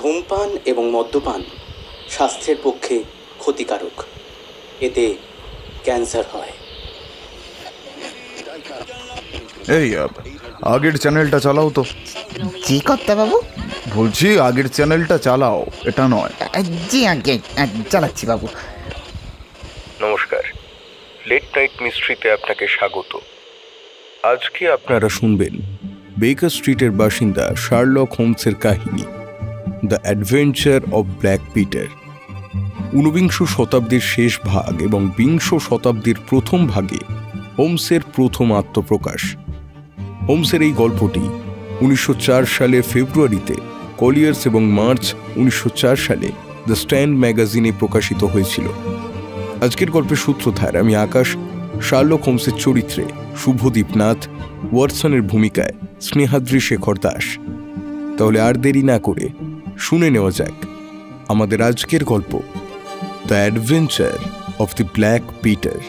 ধূমপান এবং মদ্যপান স্বাস্থ্যের পক্ষে ক্ষতিকারক। এতে ক্যান্সার হয়। এই আগের চ্যানেলটা চালাও তো। জি কর্তা বাবু? বলছি আগের চ্যানেলটা চালাও, এটা নয়। জি আগে চালাচ্ছি বাবু। নমস্কার, লেট নাইট মিস্ট্রিতে আপনাকে স্বাগত। আজকে আপনারা শুনবেন বেকার স্ট্রিটের বাসিন্দা শার্লক হোমসের কাহিনী, the adventure of black Peter. ঊনবিংশ শতাব্দীর শেষ ভাগ এবং বিংশ শতাব্দীর প্রথম ভাগে হোমসের প্রথম আত্মপ্রকাশ। হোমসের এই গল্পটি 1904 সালে ফেব্রুয়ারিতে কলিয়ার্স এবং মার্চ 1904 সালে দ্য স্ট্যান্ড ম্যাগাজিনে প্রকাশিত হয়েছিল। আজকের গল্পের সূত্রধার আমি আকাশ। শার্লক হোমসের চরিত্রে শুভদীপ নাথ, ওয়াটসনের ভূমিকায় স্নেহাদ্রি শেখর দাস। তাহলে আর দেরি না করে শুনে নেওয়া যাক আমাদের আজকের গল্প, the adventure of the black Peter.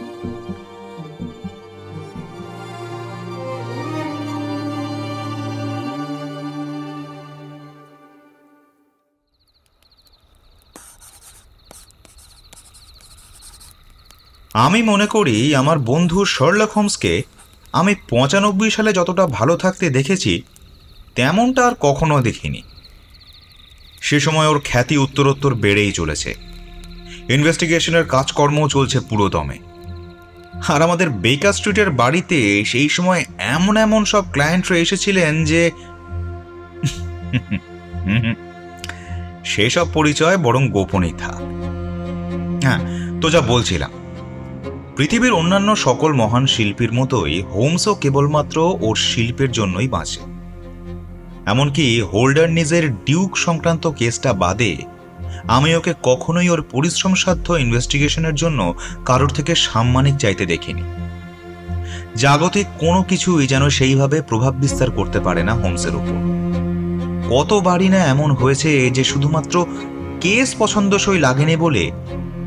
আমি মনে করি আমার বন্ধু শার্লক হোমসকে আমি 95 সালে যতটা ভালো থাকতে দেখেছি তেমনটা আর কখনো দেখিনি। সে সময় ওর খ্যাতি উত্তরোত্তর বেড়েই চলেছে। ইনভেস্টিগেশনের কাজকর্ম চলছে পুরো দমে। আর আমাদের বেকার স্ট্রিটের বাড়িতে সেই সময় এমন এমন সব ক্লায়েন্টরা এসেছিলেন যে সেসব পরিচয় বরং গোপনই থাক। হ্যাঁ, তো যা বলছিলাম, পৃথিবীর অন্যান্য সকল মহান শিল্পীর মতোই হোমসও কেবলমাত্র ওর শিল্পের জন্যই বাঁচে। এমনকি হোল্ডারনিজের ডিউক সংক্রান্ত কেসটা বাদে আমি ওকে কখনোই ওর পরিশ্রমসাধ্য ইনভেস্টিগেশনের জন্য কারোর থেকে সাম্মানিক চাইতে দেখিনি। জাগতিক কোনো কিছুই যেন সেইভাবে প্রভাব বিস্তার করতে পারে না হোমসের উপর। কতবারই না এমন হয়েছে যে শুধুমাত্র কেস পছন্দসই লাগেনি বলে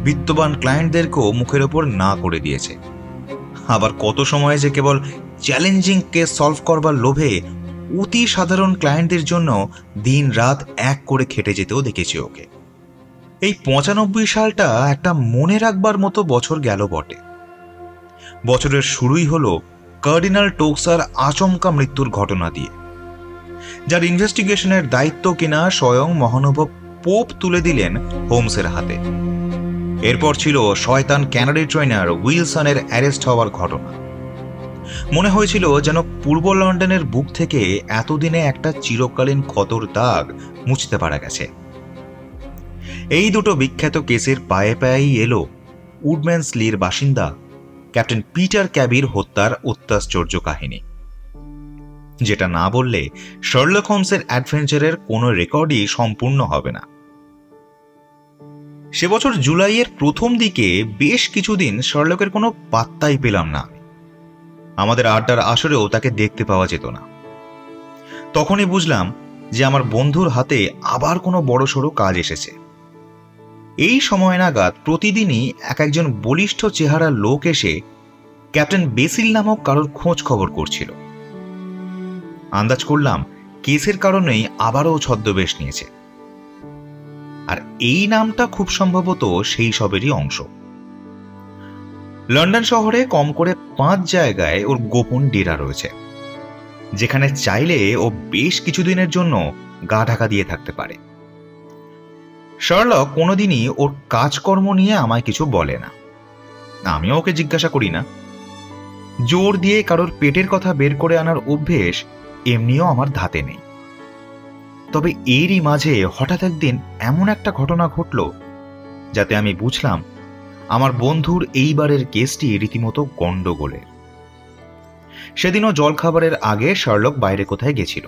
বিত্তবান ক্লায়েন্টদেরকেও মুখের ওপর না করে দিয়েছে। আবার কত সময় যে কেবল চ্যালেঞ্জিং কেস সলভ করবার লোভে অতি সাধারণ ক্লায়েন্টদের জন্য দিন রাত এক করে খেটে যেতেও দেখেছি ওকে। এই 95 সালটা একটা মনে রাখবার মতো বছর গেল বটে। বছরের শুরুই হলো কার্ডিনাল টোকসার আচমকা মৃত্যুর ঘটনা দিয়ে, যার ইনভেস্টিগেশনের দায়িত্ব কিনা স্বয়ং মহানুভব পোপ তুলে দিলেন হোমসের হাতে। এরপর ছিল শয়তান ক্যানাডি ট্রেনার উইলসনের অ্যারেস্ট হওয়ার ঘটনা। মনে হয়েছিল যেন পূর্ব লন্ডনের বুক থেকে এতদিনে একটা চিরকালীন ক্ষতর দাগ মুছতে পারা গেছে। এই দুটো বিখ্যাত কেসের পায়ে পায়েই এলো উডম্যানসলির বাসিন্দা ক্যাপ্টেন পিটার ক্যাবির হত্যার অত্যাশ্চর্য কাহিনী, যেটা না বললে শার্লক হোমসের অ্যাডভেঞ্চারের কোনো রেকর্ডই সম্পূর্ণ হবে না। সে বছর জুলাইয়ের প্রথম দিকে বেশ কিছুদিন শার্লকের কোনো পাত্তাই পেলাম না। আমাদের আড্ডার আসরেও তাকে দেখতে পাওয়া যেত না। তখনই বুঝলাম যে আমার বন্ধুর হাতে আবার কোনো বড়সড় কাজ এসেছে। এই সময় নাগাদ প্রতিদিনই একজন বলিষ্ঠ চেহারার লোক এসে ক্যাপ্টেন বেসিল নামক কারোর খোঁজ খবর করছিল। আন্দাজ করলাম কেসের কারণেই আবারও ছদ্মবেশ নিয়েছে। আর এই নামটা খুব সম্ভবত সেই সবেরই অংশ। লন্ডন শহরে কম করে 5 জায়গায় ওর গোপন ডেরা রয়েছে, যেখানে চাইলে ও বেশ কিছুদিনের জন্য গা ঢাকা দিয়ে থাকতে পারে। শার্লক কোনোদিনই ওর কাজকর্ম নিয়ে আমায় কিছু বলে না, আমিও ওকে জিজ্ঞাসা করি না। জোর দিয়ে কারোর পেটের কথা বের করে আনার অভ্যেস এমনিও আমার ধাতে নেই। তবে এরই মাঝে হঠাৎ একদিন এমন একটা ঘটনা ঘটল যাতে আমি বুঝলাম আমার বন্ধুর এইবারের কেসটি রীতিমতো গন্ডগোলের। সেদিনও জলখাবারের আগে শার্লক বাইরে কোথায় গেছিল।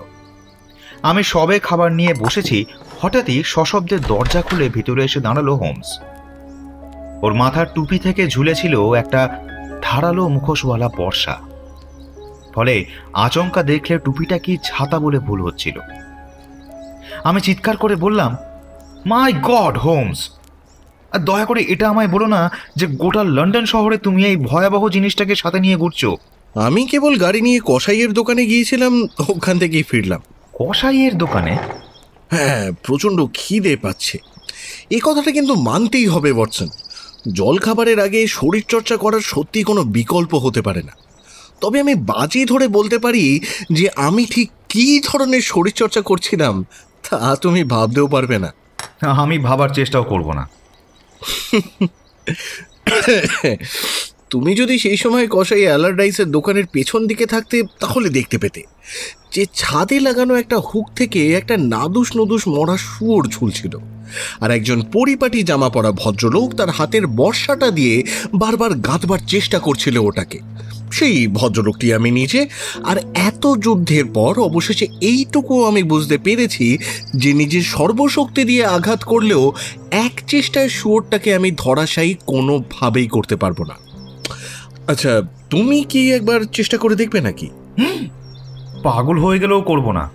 আমি সবে খাবার নিয়ে বসেছি, হঠাৎই সশব্দে দরজা খুলে ভিতরে এসে দাঁড়ালো হোমস। ওর মাথার টুপি থেকে ঝুলেছিল একটা ধারালো মুখোশওয়ালা বর্শা, ফলে আচমকা দেখলে টুপিটা কি ছাতা বলে ভুল হচ্ছিল। আমি চিৎকার করে বললাম, মাই গড হোমস, আর দয়া করে এটা আমায় বলো না যে গোটা লন্ডন শহরে তুমি এই ভয়াবহ জিনিসটাকে সাথে নিয়ে ঘুরছো। আমি কেবল গাড়ি নিয়ে কসাইয়ের দোকানে গিয়েছিলাম, ওখান থেকেই ফিরলাম। কসাইয়ের দোকানে? হ্যাঁ, প্রচণ্ড খিদে পাচ্ছে। এই কথাটা কিন্তু মানতেই হবে ওয়াটসন। জলখাবারের আগে শরীরচর্চা করার সত্যি কোনো বিকল্প হতে পারে না। তবে আমি বাজি ধরে বলতে পারি যে আমি ঠিক কী ধরনের শরীরচর্চা করছিলাম তা তুমি ভাবতেও পারবে না। আমি ভাবার চেষ্টাও করব না। তুমি যদি সেই সময় কসাই অ্যালারডাইসের দোকানের পেছন দিকে থাকতে তাহলে দেখতে পেতে যে ছাদে লাগানো একটা হুক থেকে একটা নাদুস নদুস মরা শুয়োর ঝুলছিল, আর একজন পরিপাটি জামা পরা ভদ্রলোক তার হাতের বর্ষাটা দিয়ে বারবার গাঁথবার চেষ্টা করছিল ওটাকে। সেই ভদ্রলোকটি আমি নিজে। আর এত যুদ্ধের পর অবশেষে এইটুকু আমি বুঝতে পেরেছি যে নিজের সর্বশক্তি দিয়ে আঘাত করলেও এক চেষ্টায় শুয়োরটাকে আমি ধরাশায়ী কোনোভাবেই করতে পারবো না। আচ্ছা, তুমি কি একবার চেষ্টা করে দেখবে নাকি? পাগল হয়ে গেলেও করব না,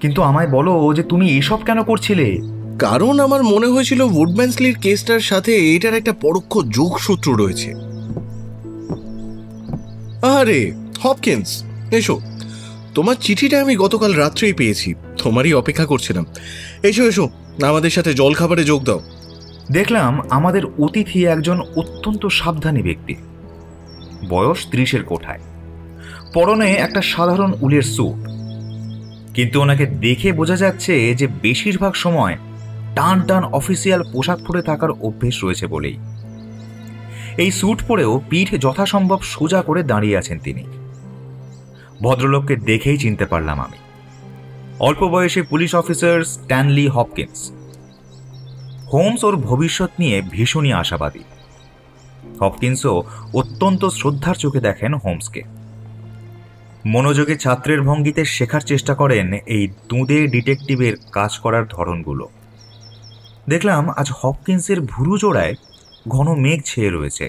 কিন্তু আমায় বলো যে তুমি এসব কেন করছিলে? কারণ আমার মনে হয়েছিল উডম্যানসলির কেসটার সাথে এটার একটা পরোক্ষ যোগসূত্র রয়েছে। আরে হপকিন্স, এসো। তোমার চিঠিটা আমি গতকাল রাত্রেই পেয়েছি, তোমারই অপেক্ষা করছিলাম। এসো এসো, আমাদের সাথে জলখাবারে যোগ দাও। দেখলাম আমাদের অতিথি একজন অত্যন্ত সাবধানী ব্যক্তি, বয়স 30-এর কোঠায়, পরনে একটা সাধারণ উলের স্যুট, কিন্তু ওনাকে দেখে বোঝা যাচ্ছে যে বেশিরভাগ সময় টান টান অফিসিয়াল পোশাক পরে থাকার অভ্যেস রয়েছে বলেই। এই স্যুট পরেও পিঠ যথাসম্ভব সোজা করে দাঁড়িয়ে আছেন তিনি। ভদ্রলোককে দেখেই চিনতে পারলাম আমি, অল্প বয়সী police officer Stanley Hopkins. Holmes ওর ভবিষ্যৎ নিয়ে ভীষণই আশাবাদী। হপকিন্সও অত্যন্ত শ্রদ্ধার চোখে দেখেন হোমসকে। মনোযোগে ছাত্রের ভঙ্গিতে শেখার চেষ্টা করেন এই দুঁদে ডিটেকটিভের কাজ করার ধরনগুলো। দেখলাম আজ হপকিন্সের ভুরু জোড়ায় ঘন মেঘ ছেয়ে রয়েছে।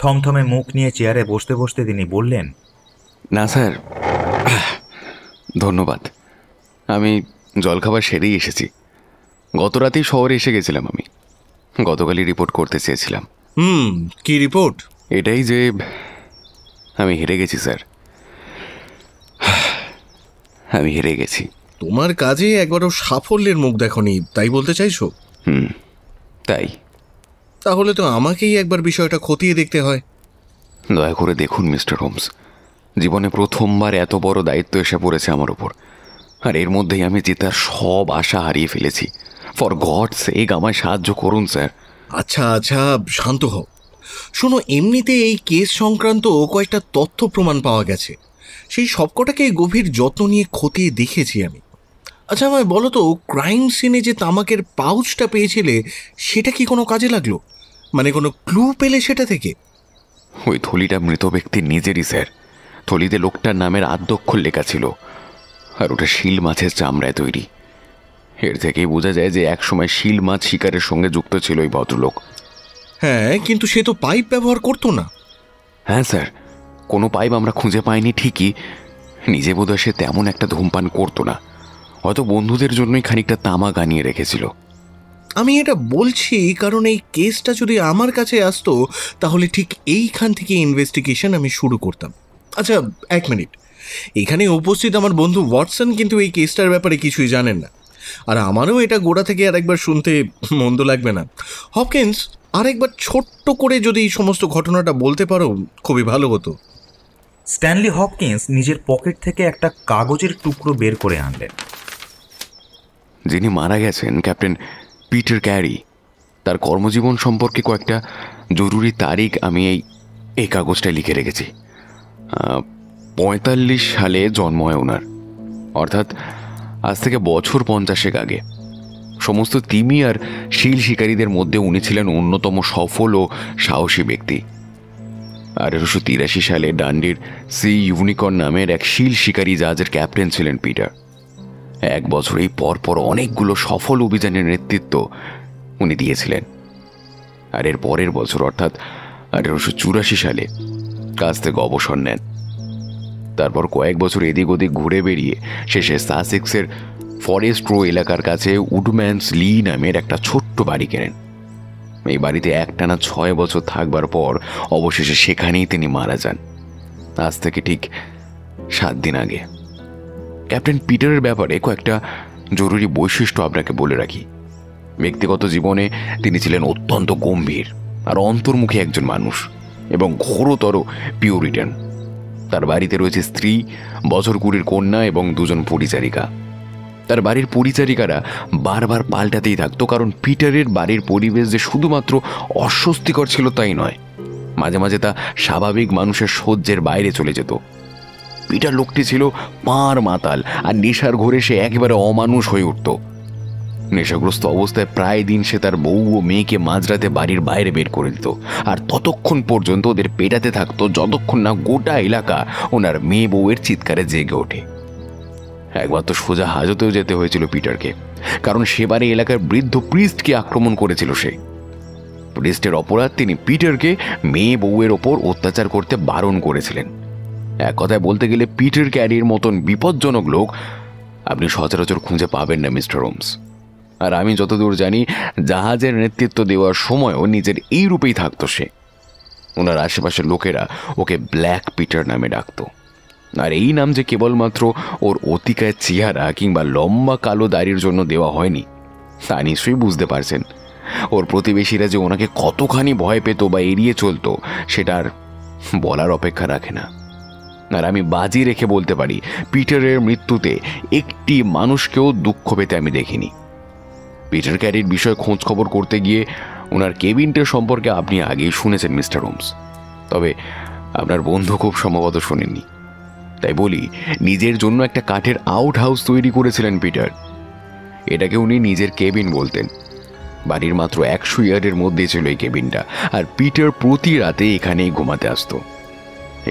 থমথমে মুখ নিয়ে চেয়ারে বসতে বসতে তিনি বললেন, না স্যার, ধন্যবাদ। আমি জলখাবার সেরেই এসেছি। গত রাতেই শহরে এসে গেছিলাম। আমি গতকালই রিপোর্ট করতে চেয়েছিলাম। কি রিপোর্ট? এটাই যে আমি হেরে গেছি স্যার, আমি হেরে গেছি। তোমার কাজে একবারও সাফল্যের মুখ দেখনি, তাই বলতে চাইছো? তাই। তাহলে তো আমাকেই একবার বিষয়টা খতিয়ে দেখতে হয়। দয়া করে দেখুন মিস্টার হোমস, জীবনে প্রথমবার এত বড় দায়িত্ব এসে পড়েছে আমার ওপর, আর এর মধ্যেই আমি জেতার সব আশা হারিয়ে ফেলেছি। ফর গডস সেক আমায় সাহায্য করুন স্যার। আচ্ছা আচ্ছা, শান্ত হও। শোনো, এমনিতে এই কেস সংক্রান্ত কয়েকটা তথ্য প্রমাণ পাওয়া গেছে, সেই সবকটাকে গভীর যত্ন নিয়ে খতিয়ে দেখেছি আমি। আচ্ছা আমায় বলো তো, ক্রাইম সিনে যে তামাকের পাউচটা পেয়েছিলে সেটা কি কোনো কাজে লাগলো? মানে কোনো ক্লু পেলে সেটা থেকে? ওই থলিটা মৃত ব্যক্তির নিজেরই স্যার। থলিতে লোকটার নামের আদ্যক্ষর লেখা ছিল, আর ওটা শিল মাছের চামড়ায় তৈরি। এর থেকেই বোঝা যায় যে একসময় শিল মাছ শিকারের সঙ্গে যুক্ত ছিল ওই ভদ্রলোক। হ্যাঁ, কিন্তু সে তো পাইপ ব্যবহার করতো না। হ্যাঁ স্যার, কোনো পাইপ আমরা খুঁজে পাইনি ঠিকই, নিজে বোধহয় সে তেমন একটা ধূমপান করতো না, হয়তো বন্ধুদের জন্যই খানিকটা তামাক আনিয়ে রেখেছিল। আমি এটা বলছি কারণ এই কেসটা যদি আমার কাছে আসতো তাহলে ঠিক এইখান থেকে ইনভেস্টিগেশন আমি শুরু করতাম। আচ্ছা এক মিনিট, এখানে উপস্থিত আমার বন্ধু ওয়াটসন কিন্তু এই কেসটার ব্যাপারে কিছুই জানেন না, আর আমারও এটা গোড়া থেকে আরেকবার শুনতে মন্দ লাগবে না। হপকিন্স, আরেকবার ছোট্ট করে যদি এই সমস্ত ঘটনাটা বলতে পারো খুবই ভালো হতো। স্ট্যানলি হপকিন্স নিজের পকেট থেকে একটা কাগজের টুকরো বের করে আনলেন। যিনি মারা গেছেন ক্যাপ্টেন পিটার ক্যারি, তার কর্মজীবন সম্পর্কে কয়েকটা জরুরি তারিখ আমি এই কাগজটায় লিখে রেখেছি। 45 সালে জন্ম হয় ওনার, অর্থাৎ আজ থেকে বছর 50 আগে। সমস্ত তিমি আর শিল শিকারীদের মধ্যে উনি ছিলেন অন্যতম সফল ও সাহসী ব্যক্তি। 1883 সালে ডান্ডির সি ইউনিকর্ন নামের এক শিল শিকারী জাহাজের ক্যাপ্টেন ছিলেন পিটার। এক বছরেই পরপর অনেকগুলো সফল অভিযানের নেতৃত্ব উনি দিয়েছিলেন। আর এর পরের বছর অর্থাৎ 1884 সালে কাজ থেকে অবসর নেন। তারপর কয়েক বছর এদিক ওদিক ঘুরে বেরিয়ে শেষে সাসেক্সের ফরেস্ট রো এলাকার কাছে উডম্যানস লি নামের একটা ছোট্ট বাড়ি কেনেন। এই বাড়িতে একটানা 6 বছর থাকবার পর অবশেষে সেখানেই তিনি মারা যান, আজ থেকে ঠিক 7 দিন আগে। ক্যাপ্টেন পিটারের ব্যাপারে কয়েকটা জরুরি বৈশিষ্ট্য আপনাকে বলে রাখি। ব্যক্তিগত জীবনে তিনি ছিলেন অত্যন্ত গম্ভীর আর অন্তর্মুখী একজন মানুষ এবং ঘোরতর পিউরিটান। তার বাড়িতে রয়েছে স্ত্রী, বছর 20 কন্যা এবং 2জন পরিচারিকা। তার বাড়ির পরিচারিকারা বারবার পাল্টাতেই থাকতো, কারণ পিটারের বাড়ির পরিবেশ যে শুধুমাত্র অস্বস্তিকর ছিল তাই নয়, মাঝে মাঝে তা স্বাভাবিক মানুষের সহ্যের বাইরে চলে যেত। পিটার লোকটি ছিল পাঁড় মাতাল আর নেশার ঘোরে সে একেবারে অমানুষ হয়ে উঠত। নেশাগ্রস্ত অবস্থায় প্রায় দিন সে তার বউ ও মেয়েকে মাঝরাতে বাড়ির বাইরে বের করে দিত, আর ততক্ষণ পর্যন্ত ওদের পেটাতে থাকতো যতক্ষণ না গোটা এলাকা ওনার মেয়ে বউয়ের চিৎকারে জেগে ওঠে। একবার তো সোজা হাজতেও যেতে হয়েছিল পিটারকে, কারণ সেবারে এলাকার বৃদ্ধ প্রিস্টকে আক্রমণ করেছিল সে। প্রিস্টের অপরাধ, তিনি পিটারকে মেয়ে বউয়ের ওপর অত্যাচার করতে বারণ করেছিলেন। এক কথায় বলতে গেলে পিটার ক্যারির মতন বিপজ্জনক লোক আপনি সচরাচর খুঁজে পাবেন না মিস্টার হোমস। আর আমি যতদূর জানি, জাহাজের নেতৃত্ব দেওয়ার সময়ও নিজের এই রূপেই থাকতো সে। ওনার আশেপাশের লোকেরা ওকে ব্ল্যাক পিটার নামে ডাকত। আর এই নাম যে কেবলমাত্র ওর অতিকায় চেহারা কিংবা লম্বা কালো দাড়ির জন্য দেওয়া হয়নি তা নিশ্চয়ই বুঝতে পারছেন। ওর প্রতিবেশীরা যে ওনাকে কতখানি ভয় পেত বা এড়িয়ে চলতো সেটার বলার অপেক্ষা রাখে না। আর আমি বাজি রেখে বলতে পারি, পিটারের মৃত্যুতে একটি মানুষকেও দুঃখ পেতে আমি দেখিনি। পিটার ক্যারির বিষয়ে খোঁজ খবর করতে গিয়ে ওনার কেবিনটার সম্পর্কে আপনি আগেই শুনেছেন মিস্টার হোমস, তবে আপনার বন্ধু খুব সম্ভবত শোনেননি। তাই বলি, নিজের জন্য একটা কাঠের আউট হাউস তৈরি করেছিলেন পিটার। এটাকে উনি নিজের কেবিন বলতেন। বাড়ির মাত্র 100 ইয়ার্ডের মধ্যে ছিল এই কেবিনটা, আর পিটার প্রতি রাতে এখানেই ঘুমাতে আসতো।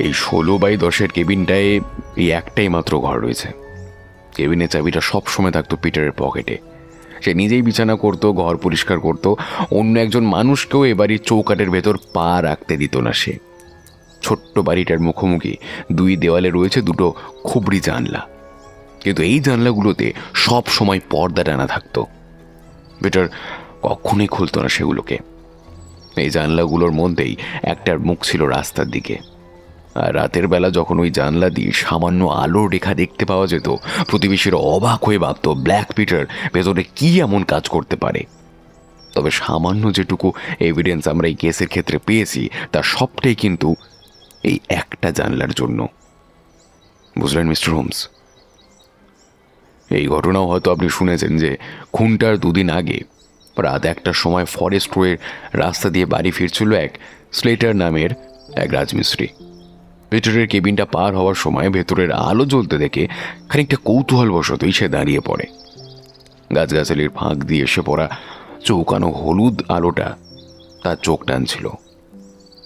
এই 16x10 কেবিনটায় এই একটাই মাত্র ঘর রয়েছে। কেবিনের চাবিটা সবসময় থাকতো পিটারের পকেটে। সে নিজেই বিছানা করতো, ঘর পরিষ্কার করতো, অন্য একজন মানুষকেও এ বাড়ির চৌকাটের ভেতর পা রাখতে দিত না সে। ছোট্ট বাড়িটার মুখোমুখি 2 দেওয়ালে রয়েছে 2টো খুবড়ি জানলা, কিন্তু এই জানলাগুলোতে সব সময় পর্দা টানা থাকতো। পিটার কখনোই খুলতো না সেগুলোকে। এই জানলাগুলোর মধ্যেই একটার মুখ ছিল রাস্তার দিকে, আর রাতের বেলা যখন ওই জানলা দিয়ে সামান্য আলোর রেখা দেখতে পাওয়া যেত, প্রতিবেশীরা অবাক হয়ে ভাবত ব্ল্যাক পিটার ভেতরে কি এমন কাজ করতে পারে। তবে সামান্য যেটুকু এভিডেন্স আমরা এই কেসের ক্ষেত্রে পেয়েছি তার সবটাই কিন্তু এই একটা জানলার জন্য। বুঝলেন মিস্টার হোমস? এই ঘটনাও হয়তো আপনি শুনেছেন যে খুনটার 2 দিন আগে রাত 1টার সময় ফরেস্ট রোয়ের রাস্তা দিয়ে বাড়ি ফিরছিল এক স্লেটার নামের এক রাজমিস্ত্রি। পিটারের কেবিনটা পার হওয়ার সময় ভেতরের আলো জ্বলতে দেখে খানিকটা কৌতূহলবশতই সে দাঁড়িয়ে পড়ে। গাছগাছালির ফাঁক দিয়ে এসে পড়া চৌকানো হলুদ আলোটা তার চোখ টানছিল,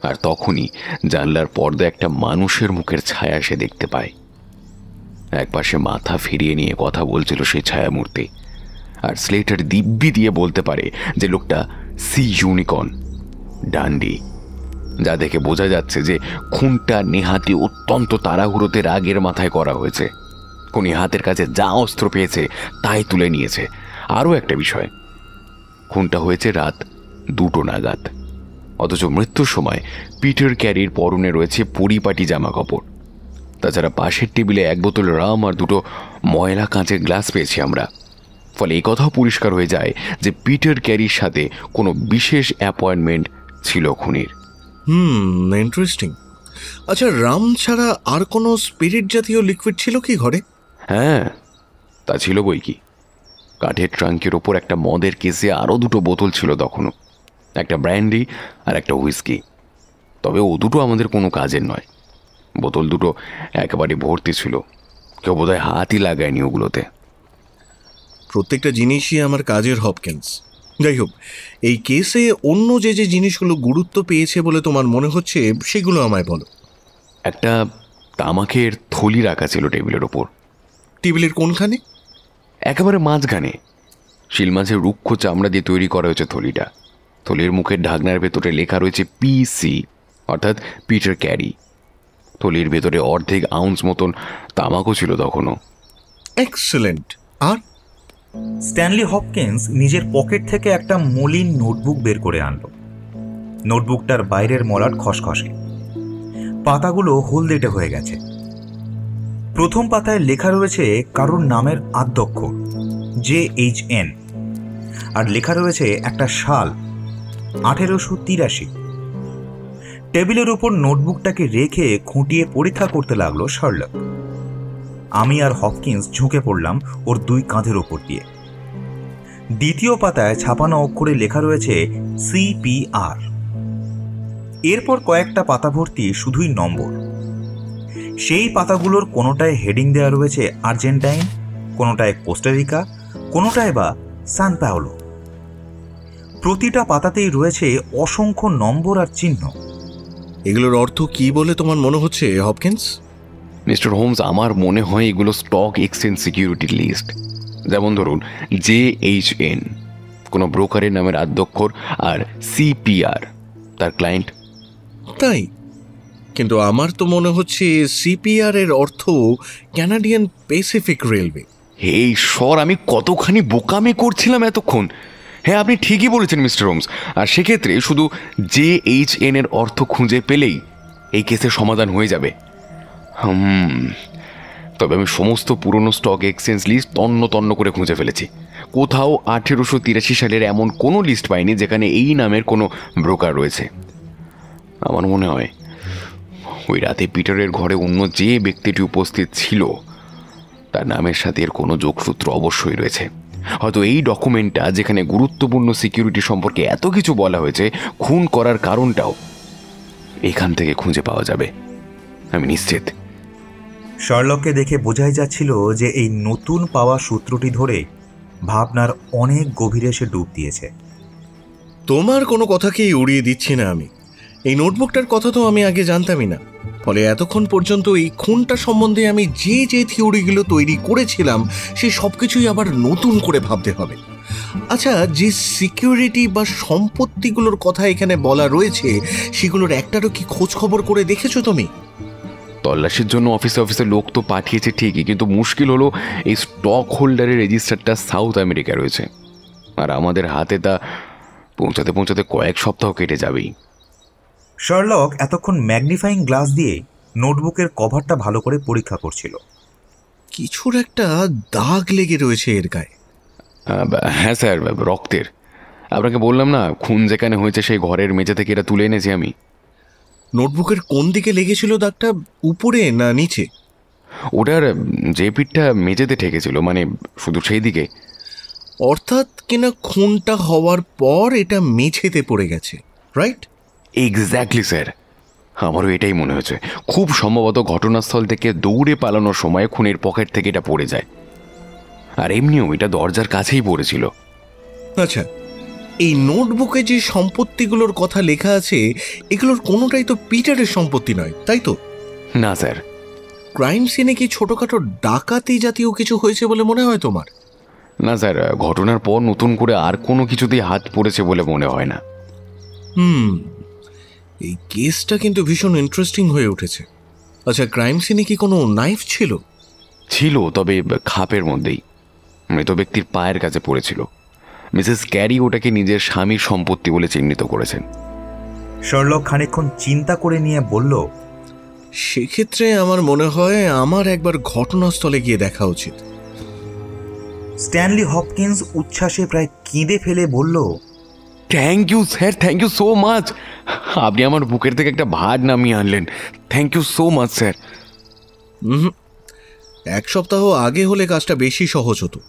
আর তখনই জানলার পর্দা একটা মানুষের মুখের ছায়া সে দেখতে পায়। একপাশে মাথা ফিরিয়ে নিয়ে কথা বলছিল সেই ছায়ামূর্তি, আর স্লেটার দিব্যি দিয়ে বলতে পারে যে লোকটা সি ইউনিকর্ন ডান্ডি, যা দেখে বোঝা যাচ্ছে যে খুনটা নেহাতি অত্যন্ত তাড়াহুড়োতে রাগের মাথায় করা হয়েছে। খুনি হাতের কাছে যা অস্ত্র পেয়েছে তাই তুলে নিয়েছে। আরও একটা বিষয়, খুনটা হয়েছে রাত 2টো নাগাদ, অথচ মৃত্যুর সময় পিটার ক্যারির পরনে রয়েছে পরিপাটি জামা কাপড়। তাছাড়া পাশের টেবিলে 1 বোতল রাম আর 2টো ময়লা কাঁচের গ্লাস পেয়েছি আমরা। ফলে এই কথাও পরিষ্কার হয়ে যায় যে পিটার ক্যারির সাথে কোনো বিশেষ অ্যাপয়েন্টমেন্ট ছিল খুনির। ইন্টারেস্টিং। আচ্ছা, রাম ছাড়া আর কোনো স্পিরিট জাতীয় লিকুইড ছিল কি ঘরে? হ্যাঁ, তা ছিল বই কি। কাঠের ট্রাঙ্কের ওপর একটা মদের কেসে আরও 2টো বোতল ছিল তখনও, একটা ব্র্যান্ডি আর একটা হুইস্কি। তবে ও দুটো আমাদের কোনো কাজের নয়। বোতল 2টো একেবারে ভর্তি ছিল, কেউ বোধহয় হাতই লাগায়নি ওগুলোতে। প্রত্যেকটা জিনিসই আমার কাজের, হপকিন্স। যাই হোক, এই কেসে অন্য যে যে জিনিসগুলো গুরুত্ব পেয়েছে বলে তোমার মনে হচ্ছে সেগুলো আমায় বলো। একটা তামাকের থলি রাখা ছিল টেবিলের ওপর। টেবিলের কোনখানে? একেবারে মাঝখানে। শিল মাছের রুক্ষ চামড়া দিয়ে তৈরি করা হয়েছে থলিটা। থলির মুখের ঢাকনার ভেতরে লেখা রয়েছে পিসি, অর্থাৎ পিটার ক্যারি। থলির ভেতরে অর্ধেক আউন্স মতন তামাকও ছিল তখনও। এক্সেলেন্ট। আর স্ট্যানলি হপকিন্স নিজের পকেট থেকে একটা মলিন নোটবুক বের করে আনল। নোটবুকটার বাইরের মলাট খসখসে, পাতাগুলো হলদেটে হয়ে গেছে। প্রথম পাতায় লেখা রয়েছে কারোর নামের আদ্যক্ষর, JHN, আর লেখা রয়েছে একটা সাল 1883। টেবিলের উপর নোটবুকটাকে রেখে খুঁটিয়ে পরীক্ষা করতে লাগলো শার্লক। আমি আর হপকিন্স ঝুঁকে পড়লাম ওর দুই কাঁধের ওপর দিয়ে। দ্বিতীয় পাতায় ছাপানো অক্ষরে লেখা রয়েছে CPR। এরপর কয়েকটা পাতা ভর্তি শুধুই নম্বর। সেই পাতাগুলোর কোনোটায় হেডিং দেওয়া রয়েছে আর্জেন্টাইন, কোনোটায় কোস্টারিকা, কোনোটায় বা সান পাওলো। প্রতিটা পাতাতেই রয়েছে অসংখ্য নম্বর আর চিহ্ন। এগুলোর অর্থ কি বলে তোমার মনে হচ্ছে হপকিন্স? মিস্টার হোমস, আমার মনে হয় এগুলো স্টক এক্সচেঞ্জ সিকিউরিটি লিস্ট। যেমন ধরুন JHN কোনো ব্রোকারের নামের আদ্যক্ষর, আর CPR তার ক্লায়েন্ট। তাই? কিন্তু আমার তো মনে হচ্ছে CPR এর অর্থ ক্যানাডিয়ান প্যাসিফিক রেলওয়ে। এই স্বর, আমি কতখানি বোকামি করছিলাম এতক্ষণ। হ্যাঁ, আপনি ঠিকই বলেছেন মিস্টার হোমস। আর সেক্ষেত্রে শুধু JHN এর অর্থ খুঁজে পেলেই এই কেসের সমাধান হয়ে যাবে। তবে আমি সমস্ত পুরনো স্টক এক্সচেঞ্জ লিস্ট তন্ন তন্ন করে খুঁজে ফেলেছি। কোথাও 1883 সালের এমন কোনো লিস্ট পাইনি যেখানে এই নামের কোনো ব্রোকার রয়েছে। আমার মনে হয় ওই রাতে পিটারের ঘরে অন্য যে ব্যক্তিটি উপস্থিত ছিল তার নামের সাথে এর কোনো যোগসূত্র অবশ্যই রয়েছে। হয়তো এই ডকুমেন্টটা, যেখানে গুরুত্বপূর্ণ সিকিউরিটি সম্পর্কে এত কিছু বলা হয়েছে, খুন করার কারণটাও এখান থেকে খুঁজে পাওয়া যাবে, আমি নিশ্চিত। শার্লককে দেখে বোঝাই যাচ্ছিল যে এই নতুন পাওয়া সূত্রটি ধরে ভাবনার অনেক গভীরে সে ডুব দিয়েছে। তোমার কোনো কথাকেই উড়িয়ে দিচ্ছি না আমি। এই নোটবুকটার কথা তো আমি আগে জানতামই না, ফলে এতক্ষণ পর্যন্ত এই খুনটা সম্বন্ধে আমি যে যে থিওরিগুলো তৈরি করেছিলাম সেই সব কিছুই আবার নতুন করে ভাবতে হবে। আচ্ছা, যে সিকিউরিটি বা সম্পত্তিগুলোর কথা এখানে বলা রয়েছে সেগুলোর একটারও কি খোঁজ খবর করে দেখেছো তুমি? তল্লাশির জন্য অফিসে লোক তো পাঠিয়েছে ঠিকই, কিন্তু মুশকিল হলো এই স্টক হোল্ডারের রেজিস্টারটা সাউথ আমেরিকায় রয়েছে, আর আমাদের হাতে তা পৌঁছাতে পৌঁছাতে কয়েক সপ্তাহ কেটে যাবেই। শার্লক এতক্ষণ ম্যাগনিফাইং গ্লাস দিয়ে নোটবুকের কভারটা ভালো করে পরীক্ষা করছিল। কিছুর একটা দাগ লেগে রয়েছে এর গায়ে। হ্যাঁ স্যার, রক্তের। আপনাকে বললাম না, খুন যেখানে হয়েছে সেই ঘরের মেঝে থেকে এটা তুলে এনেছি আমি। নোটবুকের কোন দিকে লেগেছিল দাগটা, উপরে না নিচে? ওটার যে পিঠটা মেঝেতে ঠেকেছিল, মানে শুধু সেই দিকে। অর্থাৎ কিনা খুনটা হওয়ার পর এটা মেঝেতে পড়ে গেছে, রাইট? এক্স্যাক্টলি স্যার, আমারও এটাই মনে হয়েছে। খুব সম্ভবত ঘটনাস্থল থেকে দৌড়ে পালানোর সময় খুনের পকেট থেকে এটা পড়ে যায়, আর এমনিও এটা দরজার কাছেই পড়েছিল। আচ্ছা, এই নোটবুকে যে সম্পত্তিগুলোর কথা লেখা আছে এগুলোর কোনোটাই তো পিটারের সম্পত্তি নয়, তাই তো? না স্যার। ক্রাইম সিনে কি ছোটখাটো ডাকাতি জাতীয় কিছু হয়েছে বলে মনে হয় তোমার? না স্যার, ঘটনার পর নতুন করে আর কোনো কিছুতেই হাত পড়েছে বলে মনে হয় না। এই কেসটা কিন্তু ভীষণ ইন্টারেস্টিং হয়ে উঠেছে। আচ্ছা, ক্রাইম সিনে কি কোনো নাইফ ছিল? ছিল, তবে খাপের মধ্যেই। মৃত ব্যক্তির পায়ের কাছে পড়েছিল। মিসেস ক্যারি ওটাকে নিজের স্বামীর সম্পত্তি বলে চিহ্নিত করেছেন। শার্লক খানিকক্ষণ চিন্তা করে নিয়ে বলল, সেক্ষেত্রে আমার মনে হয় আমার একবার ঘটনাস্থলে গিয়ে দেখা উচিত। স্ট্যানলি হপকিন্স উচ্ছ্বাসে প্রায় কেঁদে ফেলে বলল, thank you sir, thank you so much. আপনি আমার বুকের থেকে একটা ভার নামিয়ে আনলেন। Thank you so much sir. এক সপ্তাহ আগে হলে কাজটা বেশি সহজ হতো,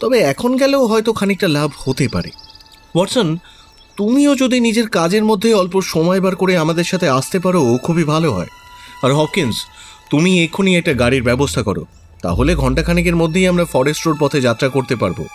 তবে এখন গেলেও হয়তো খানিকটা লাভ হতে পারে। ওয়াটসন, তুমিও যদি নিজের কাজের মধ্যে অল্প সময় বার করে আমাদের সাথে আসতে পারো খুবই ভালো হয়। আর হপকিন্স, তুমি এক্ষুনি একটা গাড়ির ব্যবস্থা করো, তাহলে ঘন্টাখানেকের মধ্যেই আমরা ফরেস্ট রোড পথে যাত্রা করতে পারবো।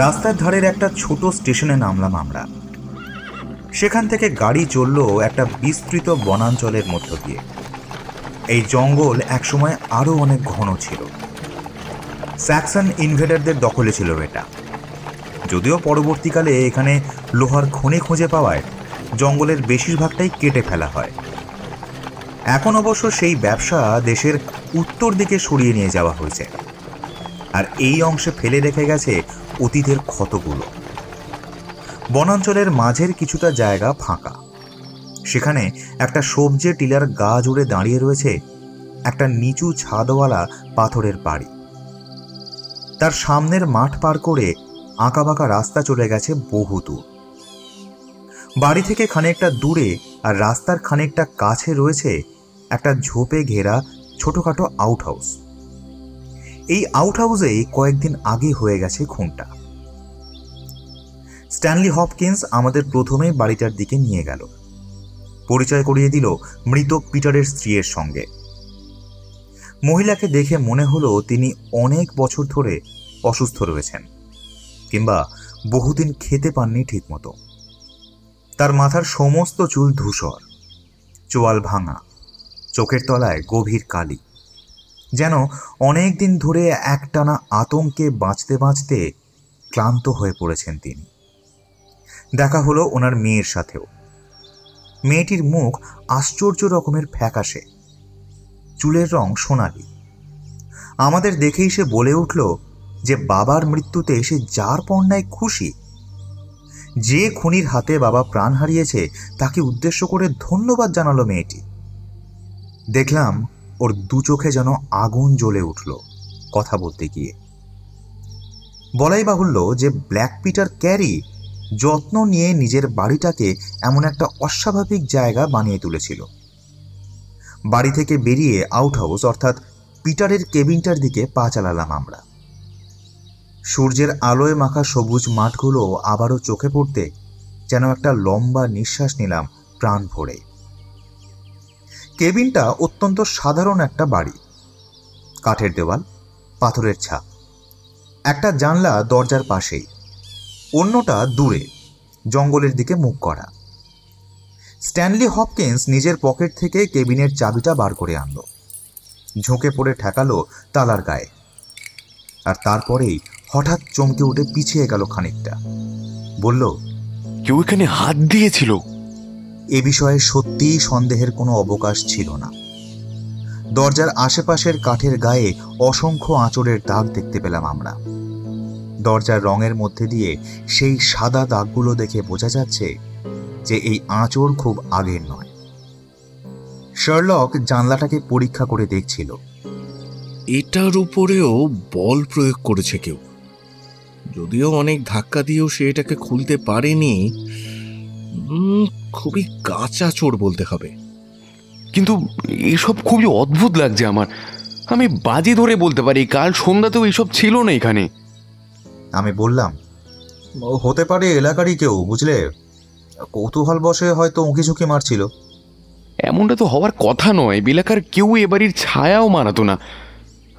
রাস্তার ধারের একটা ছোট স্টেশনে নামলাম আমরা। সেখান থেকে গাড়ি চলল একটা বিস্তৃত বনাঞ্চলের মধ্য দিয়ে। এই জঙ্গল একসময় আরও অনেক ঘন ছিল। স্যাক্সন ইনভেডারদের দখলে ছিল এটা, যদিও পরবর্তীকালে এখানে লোহার খনি খুঁজে পাওয়ায় জঙ্গলের বেশিরভাগটাই কেটে ফেলা হয়। এখন অবশ্য সেই ব্যবসা দেশের উত্তর দিকে সরিয়ে নিয়ে যাওয়া হয়েছে, আর এই অংশে ফেলে রেখে গেছে অতীতের ক্ষতগুলো। বনাঞ্চলের মাঝের কিছুটা জায়গা ফাঁকা, সেখানে একটা সবজি টিলার গা জুড়ে দাঁড়িয়ে রয়েছে একটা নিচু ছাদওয়ালা পাথরের বাড়ি। তার সামনের মাঠ পার করে আঁকাবাঁকা রাস্তা চলে গেছে বহু দূর। বাড়ি থেকে খানিকটা দূরে আর রাস্তার খানিকটা কাছে রয়েছে একটা ঝোপে ঘেরা ছোটখাটো আউট হাউস। এই আউট হাউসেই কয়েকদিন আগে হয়ে গেছে খুনটা। স্ট্যানলি হপকিন্স আমাদের প্রথমেই বাড়িটার দিকে নিয়ে গেল, পরিচয় করিয়ে দিল মৃত পিটারের স্ত্রীর সঙ্গে। মহিলাকে দেখে মনে হলো তিনি অনেক বছর ধরে অসুস্থ রয়েছেন, কিংবা বহুদিন খেতে পাননি ঠিকমতো। তার মাথার সমস্ত চুল ধূসর, চোয়াল ভাঙা, চোখের তলায় গভীর কালি, যেন অনেক দিন ধরে একটানা আতঙ্কে বাঁচতে বাঁচতে ক্লান্ত হয়ে পড়েছেন তিনি। দেখা হলো ওনার মেয়ের সাথেও। মেয়েটির মুখ আশ্চর্য রকমের ফ্যাকাশে, চুলের রং সোনালি। আমাদের দেখেই সে বলে উঠল যে বাবার মৃত্যুতে সে যার পণ্যায় খুশি। যে খুনির হাতে বাবা প্রাণ হারিয়েছে তাকে উদ্দেশ্য করে ধন্যবাদ জানালো মেয়েটি। দেখলাম ওর দু চোখে যেন আগুন জ্বলে উঠল কথা বলতে গিয়ে। বলাই বাহুল্য যে ব্ল্যাক পিটার ক্যারি যত্ন নিয়ে নিজের বাড়িটাকে এমন একটা অস্বাভাবিক জায়গা বানিয়ে তুলেছিল। বাড়ি থেকে বেরিয়ে আউট হাউস অর্থাৎ পিটারের কেবিনটার দিকে পা চালালাম আমরা। সূর্যের আলোয় মাখা সবুজ মাঠগুলো আবারও চোখে পড়তে যেন একটা লম্বা নিঃশ্বাস নিলাম প্রাণ ভরে। কেবিনটা অত্যন্ত সাধারণ একটা বাড়ি, কাঠের দেওয়াল, পাথরের ছাদ, একটা জানলা দরজার পাশেই, অন্যটা দূরে জঙ্গলের দিকে মুখ করা। স্ট্যানলি হপকিন্স নিজের পকেট থেকে কেবিনের চাবিটা বার করে আনলো, ঝুঁকে পড়ে ঠেকালো তালার গায়ে, আর তারপরেই হঠাৎ চমকে উঠে পিছিয়ে গেল খানিকটা। বলল, কেউ এখানে হাত দিয়েছিল। এ বিষয়ে সত্যিই সন্দেহের কোনো অবকাশ ছিল না। দরজার আশেপাশের কাঠের গায়ে অসংখ্য আঁচড়ের দাগ দেখতে পেলাম আমরা। দরজার রঙের মধ্যে দিয়ে সেই সাদা দাগগুলো দেখে বোঝা যাচ্ছে যে এই আঁচড় খুব আগের নয়। শার্লক জানলাটাকে পরীক্ষা করে দেখছিল। এটার উপরেও বল প্রয়োগ করেছে কেউ, যদিও অনেক ধাক্কা দিয়েও সে এটাকে খুলতে পারেনি। খুবই কাঁচা চোর বলতে হবে। কিন্তু এসব খুবই অদ্ভুত লাগছে আমার। আমি বাজি ধরে বলতে পারি কাল সন্ধ্যাতেও এসব ছিল না এখানে। আমি বললাম, ও হতে পারে এলাকারই কেউ, বুঝলে, কৌতূহল বসে হয়তো উঁকি ঝুঁকি মারছিল। এমনটা তো হওয়ার কথা নয়। এলাকার কেউ এ বাড়ির ছায়াও মানাতো না,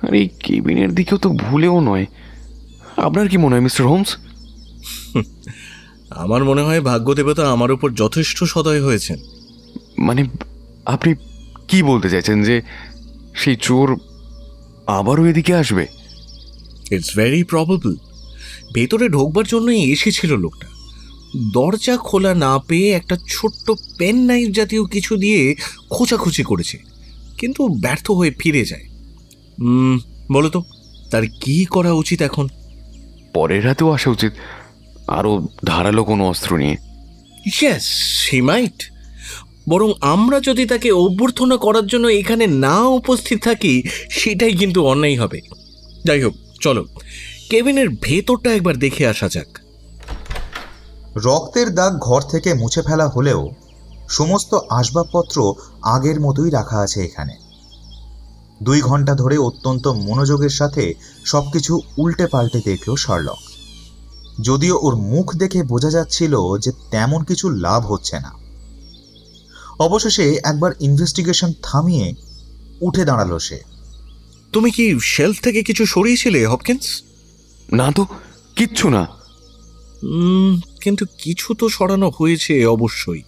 আর এই কেবিনের দিকেও তো ভুলেও নয়। আপনার কি মনে হয় মিস্টার হোমস? আমার মনে হয় ভাগ্যদেবতা আমার উপর যথেষ্ট সদয় হয়েছেন। মানে আপনি কি বলতে চাইছেন যে সেই চোর আবারও এদিকে আসবে? It's very probable. ভেতরে ঢোকবার জন্যই এসেছিল লোকটা। দরজা খোলা না পেয়ে একটা ছোট্ট পেন নাইফ জাতীয় কিছু দিয়ে খোঁচাখুচি করেছে, কিন্তু ব্যর্থ হয়ে ফিরে যায়। বলো তো তার কি করা উচিত এখন? পরের রাতেও আসা উচিত, আরো ধারালো কোনো অস্ত্র নিয়ে। ইয়েস, হি মাইট। বরং আমরা যদি তাকে অভ্যর্থনা করার জন্য এখানে না উপস্থিত থাকি, সেটাই কিন্তু অন্যায় হবে। যাই হোক, চলো কেবিনের ভেতরটা একবার দেখে আসা যাক। রক্তের দাগ ঘর থেকে মুছে ফেলা হলেও সমস্ত আসবাবপত্র আগের মতোই রাখা আছে এখানে। 2 ঘন্টা ধরে অত্যন্ত মনোযোগের সাথে সবকিছু উল্টে পাল্টে দেখল শার্লক, যদিও ওর মুখ দেখে বোঝা যাচ্ছিল যে তেমন কিছু লাভ হচ্ছে না। অবশেষে একবার ইনভেস্টিগেশন থামিয়ে উঠে দাঁড়ালো সে। তুমি কি শেলফ থেকে কিছু সরিয়েছিলে হপকিন্স? না তো, কিচ্ছু না। কিন্তু কিছু তো সরানো হয়েছে অবশ্যই।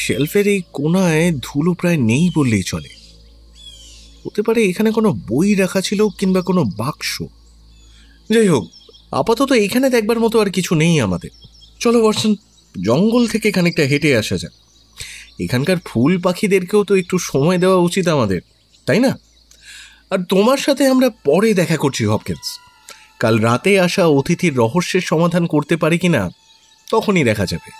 শেলফের এই কোনায় ধুলো প্রায় নেই বললেই চলে। হতে পারে এখানে কোনো বই রাখা ছিল কিংবা কোনো বাক্স। যাই হোক, আপাতত এখানে দেখবার মতো আর কিছু নেই আমাদের। চলো বর্ষণ, জঙ্গল থেকে খানিকটা হেঁটে আসা যাক। এখানকার ফুল পাখিদেরকেও তো একটু সময় দেওয়া উচিত আমাদের, তাই না? আর তোমার সাথে আমরা পরে দেখা করছি হপকিন্স। কাল রাতে আসা অতিথির রহস্যের সমাধান করতে পারি কিনা তখনই দেখা যাবে।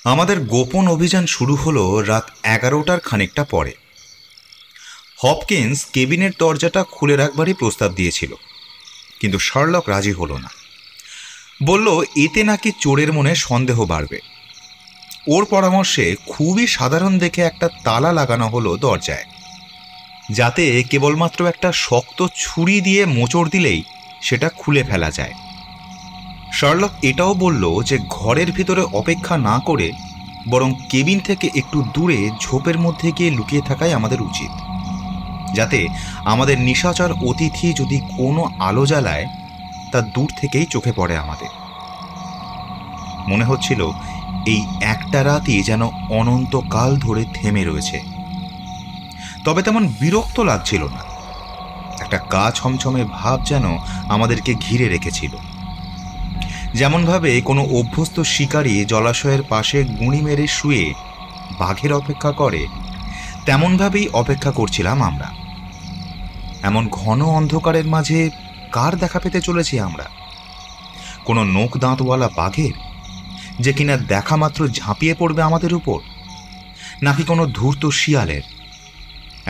আমাদের গোপন অভিযান শুরু হলো রাত 11টার খানিকটা পরে। হপকিন্স কেবিনের দরজাটা খুলে রাখবারই প্রস্তাব দিয়েছিল, কিন্তু শার্লক রাজি হলো না। বলল এতে নাকি চোরের মনে সন্দেহ বাড়বে। ওর পরামর্শে খুবই সাধারণ দেখে একটা তালা লাগানো হলো দরজায়, যাতে কেবলমাত্র একটা শক্ত ছুরি দিয়ে মোচড় দিলেই সেটা খুলে ফেলা যায়। শার্লক এটাও বলল যে ঘরের ভিতরে অপেক্ষা না করে বরং কেবিন থেকে একটু দূরে ঝোপের মধ্যে গিয়ে লুকিয়ে থাকাই আমাদের উচিত, যাতে আমাদের নিশাচর অতিথি যদি কোনো আলো জ্বালায় তা দূর থেকেই চোখে পড়ে আমাদের। মনে হচ্ছিল এই একটা রাতই যেন অনন্তকাল ধরে থেমে রয়েছে। তবে তেমন বিরক্ত লাগছিল না, একটা গা ছমছমে ভাব যেন আমাদেরকে ঘিরে রেখেছিল। যেমনভাবে কোনো অভ্যস্ত শিকারী জলাশয়ের পাশে গুঁড়ি মেরে শুয়ে বাঘের অপেক্ষা করে, তেমনভাবেই অপেক্ষা করছিলাম আমরা। এমন ঘন অন্ধকারের মাঝে কার দেখা পেতে চলেছি আমরা? কোনো নোক দাঁতওয়ালা বাঘের, যে কিনা দেখা মাত্র ঝাঁপিয়ে পড়বে আমাদের উপর, নাকি কোনো ধূর্ত শিয়ালের,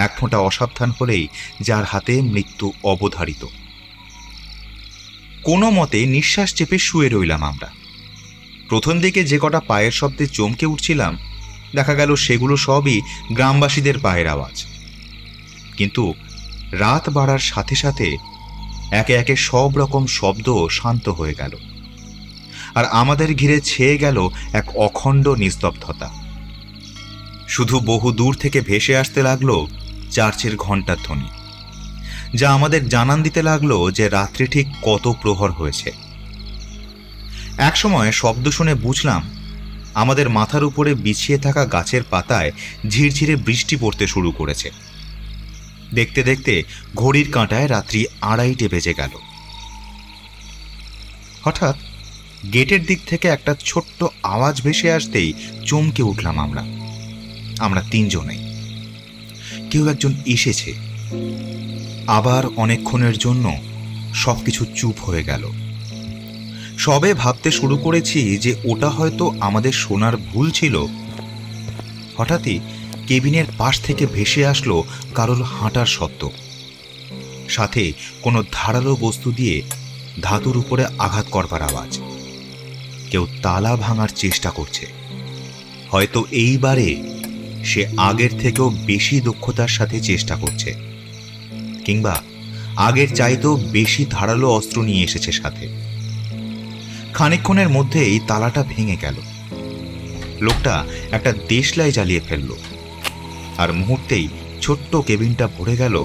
এক ফোঁটা অসাবধান হলেই যার হাতে মৃত্যু অবধারিত? কোনো মতে নিঃশ্বাস চেপে শুয়ে রইলাম আমরা। প্রথম দিকে যে কটা পায়ের শব্দে চমকে উঠছিলাম, দেখা গেল সেগুলো সবই গ্রামবাসীদের পায়ের আওয়াজ। কিন্তু রাত বাড়ার সাথে সাথে একে একে সব রকম শব্দ শান্ত হয়ে গেল, আর আমাদের ঘিরে ছেয়ে গেল এক অখণ্ড নিস্তব্ধতা। শুধু বহু দূর থেকে ভেসে আসতে লাগলো চার্চের ঘণ্টার ধ্বনি, যা আমাদের জানান দিতে লাগলো যে রাত্রি ঠিক কত প্রহর হয়েছে। একসময় শব্দ শুনে বুঝলাম আমাদের মাথার উপরে বিছিয়ে থাকা গাছের পাতায় ঝিরঝিরে বৃষ্টি পড়তে শুরু করেছে। দেখতে দেখতে ঘড়ির কাঁটায় রাত্রি 2:30 বেজে গেল। হঠাৎ গেটের দিক থেকে একটা ছোট্ট আওয়াজ ভেসে আসতেই চমকে উঠলাম আমরা তিনজনেই। কেউ একজন এসেছে। আবার অনেকক্ষণের জন্য সবকিছু চুপ হয়ে গেল। সবে ভাবতে শুরু করেছি যে ওটা হয়তো আমাদের শোনার ভুল ছিল, হঠাৎই কেবিনের পাশ থেকে ভেসে আসলো কারোর হাঁটার শব্দ, সাথে কোনো ধারালো বস্তু দিয়ে ধাতুর উপরে আঘাত করবার আওয়াজ। কেউ তালা ভাঙার চেষ্টা করছে। হয়তো এইবারে সে আগের থেকেও বেশি দক্ষতার সাথে চেষ্টা করছে, কিংবা আগের চাইতেও বেশি ধারালো অস্ত্র নিয়ে এসেছে সাথে। খানিকক্ষণের মধ্যেই তালাটা ভেঙে গেল। লোকটা একটা দেশলাই জ্বালিয়ে ফেলল, আর মুহূর্তেই ছোট্ট কেবিনটা ভরে গেল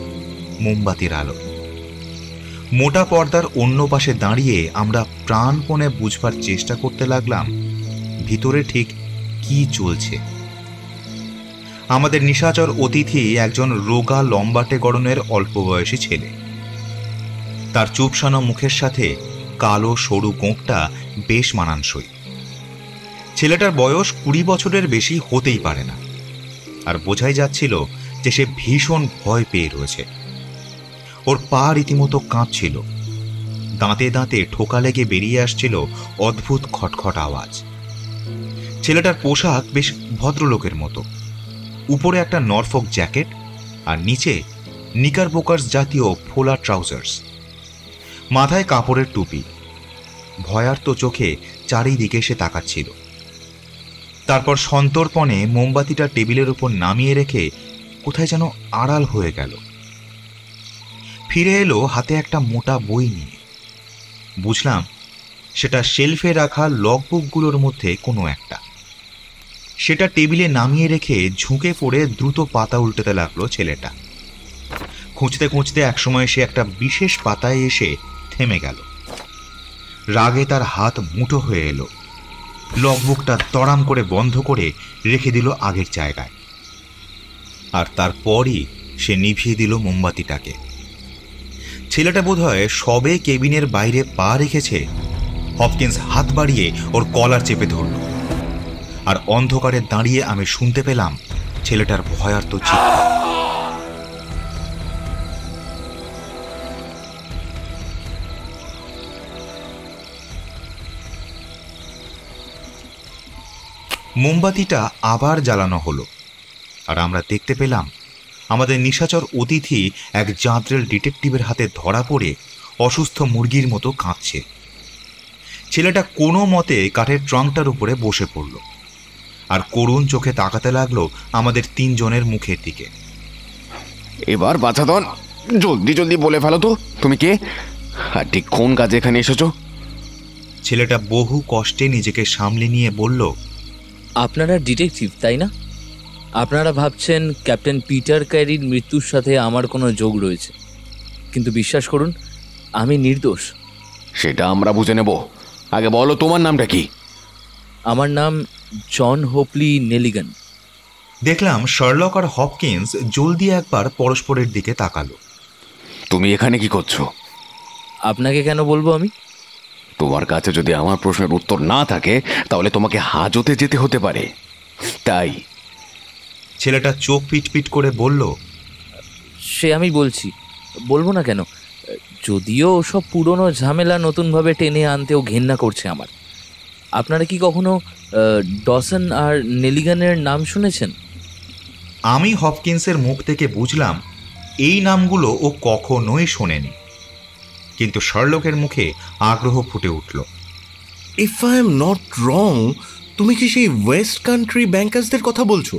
মোমবাতির আলো। মোটা পর্দার অন্য পাশে দাঁড়িয়ে আমরা প্রাণপণে বুঝবার চেষ্টা করতে লাগলাম ভিতরে ঠিক কি চলছে। আমাদের নিশাচর অতিথি একজন রোগা লম্বাটে গড়নের অল্প বয়সী ছেলে। তার চুপসানো মুখের সাথে কালো সরু গোঁফটা বেশ মানানসই। ছেলেটার বয়স 20 বছরের বেশি হতেই পারে না, আর বোঝাই যাচ্ছিল যে সে ভীষণ ভয় পেয়ে রয়েছে। ওর পা রীতিমতো কাঁপছিল, দাঁতে দাঁতে ঠোকা লেগে বেরিয়ে আসছিল অদ্ভুত খটখট আওয়াজ। ছেলেটার পোশাক বেশ ভদ্রলোকের মতো, উপরে একটা নরফক জ্যাকেট আর নিচে নিকারবোকার্স জাতীয় ফোলা ট্রাউজার্স, মাথায় কাপড়ের টুপি। ভয়ার্ত চোখে চারিদিকে সে তাকাচ্ছিল। তারপর সন্তর্পণে মোমবাতিটা টেবিলের উপর নামিয়ে রেখে কোথায় যেন আড়াল হয়ে গেল। ফিরে এলো হাতে একটা মোটা বই নিয়ে। বুঝলাম সেটা শেলফে রাখা লগবুকগুলোর মধ্যে কোনো একটা। সেটা টেবিলে নামিয়ে রেখে ঝুঁকে পড়ে দ্রুত পাতা উল্টাতে লাগলো ছেলেটা। খুঁজতে খুঁজতে একসময় সে একটা বিশেষ পাতায় এসে থেমে গেল। রাগে তার হাত মুঠো হয়ে এলো। লগবুকটা তড়াম করে বন্ধ করে রেখে দিল আগের জায়গায়। আর তারপরই সে নিভিয়ে দিল মোমবাতিটাকে। ছেলেটা বোধহয় সবে কেবিনের বাইরে পা রেখেছে, হপকিন্স হাত বাড়িয়ে ওর কলার চেপে ধরল। আর অন্ধকারে দাঁড়িয়ে আমি শুনতে পেলাম ছেলেটার ভয়ার্ত চিৎকার। মোমবাতিটা আবার জ্বালানো হলো, আর আমরা দেখতে পেলাম আমাদের নিশাচর অতিথি এক জাঁতরেল ডিটেকটিভের হাতে ধরা পড়ে অসুস্থ মুরগির মতো কাঁদছে। ছেলেটা কোনো মতে কাঠের ট্রাঙ্কটার উপরে বসে পড়ল আর করুণ চোখে তাকাতে লাগলো আমাদের তিনজনের মুখের দিকে। এবার বাছাধন, জলদি জলদি বলে ফেলো তো তুমি কে, আর ঠিক কোন কাজে এখানে এসেছো? ছেলেটা বহু কষ্টে নিজেকে সামলে নিয়ে বলল, আপনারা ডিটেকটিভ তাই না? আপনারা ভাবছেন ক্যাপ্টেন পিটার ক্যারির মৃত্যুর সাথে আমার কোনো যোগ রয়েছে, কিন্তু বিশ্বাস করুন আমি নির্দোষ। সেটা আমরা বুঝে নেব, আগে বলো তোমার নামটা কি? আমার নাম জন হোপলি নেলিগান। দেখলাম শার্লক আর হপকিন্স জলদি একবার পরস্পরের দিকে তাকালো। তুমি এখানে কি করছো? আপনাকে কেন বলবো আমি? তোমার কাছে যদি আমার প্রশ্নের উত্তর না থাকে তাহলে তোমাকে হাজতে যেতে হতে পারে, তাই। ছেলেটা চোখ পিটপিট করে বলল, সে আমি বলবো না কেন, যদিও ওসব পুরনো ঝামেলা নতুনভাবে টেনে আনতেও ঘেন্না করছে আমার। আপনারা কি কখনো ডসন আর নেলিগানের নাম শুনেছেন? আমি হপকিন্সের মুখ থেকে বুঝলাম এই নামগুলো ও কখনোই শোনেনি, কিন্তু শার্লকের মুখে আগ্রহ ফুটে উঠল। If I am not wrong, তুমি কি সেই ওয়েস্ট কান্ট্রি ব্যাংকার্সদের কথা বলছো,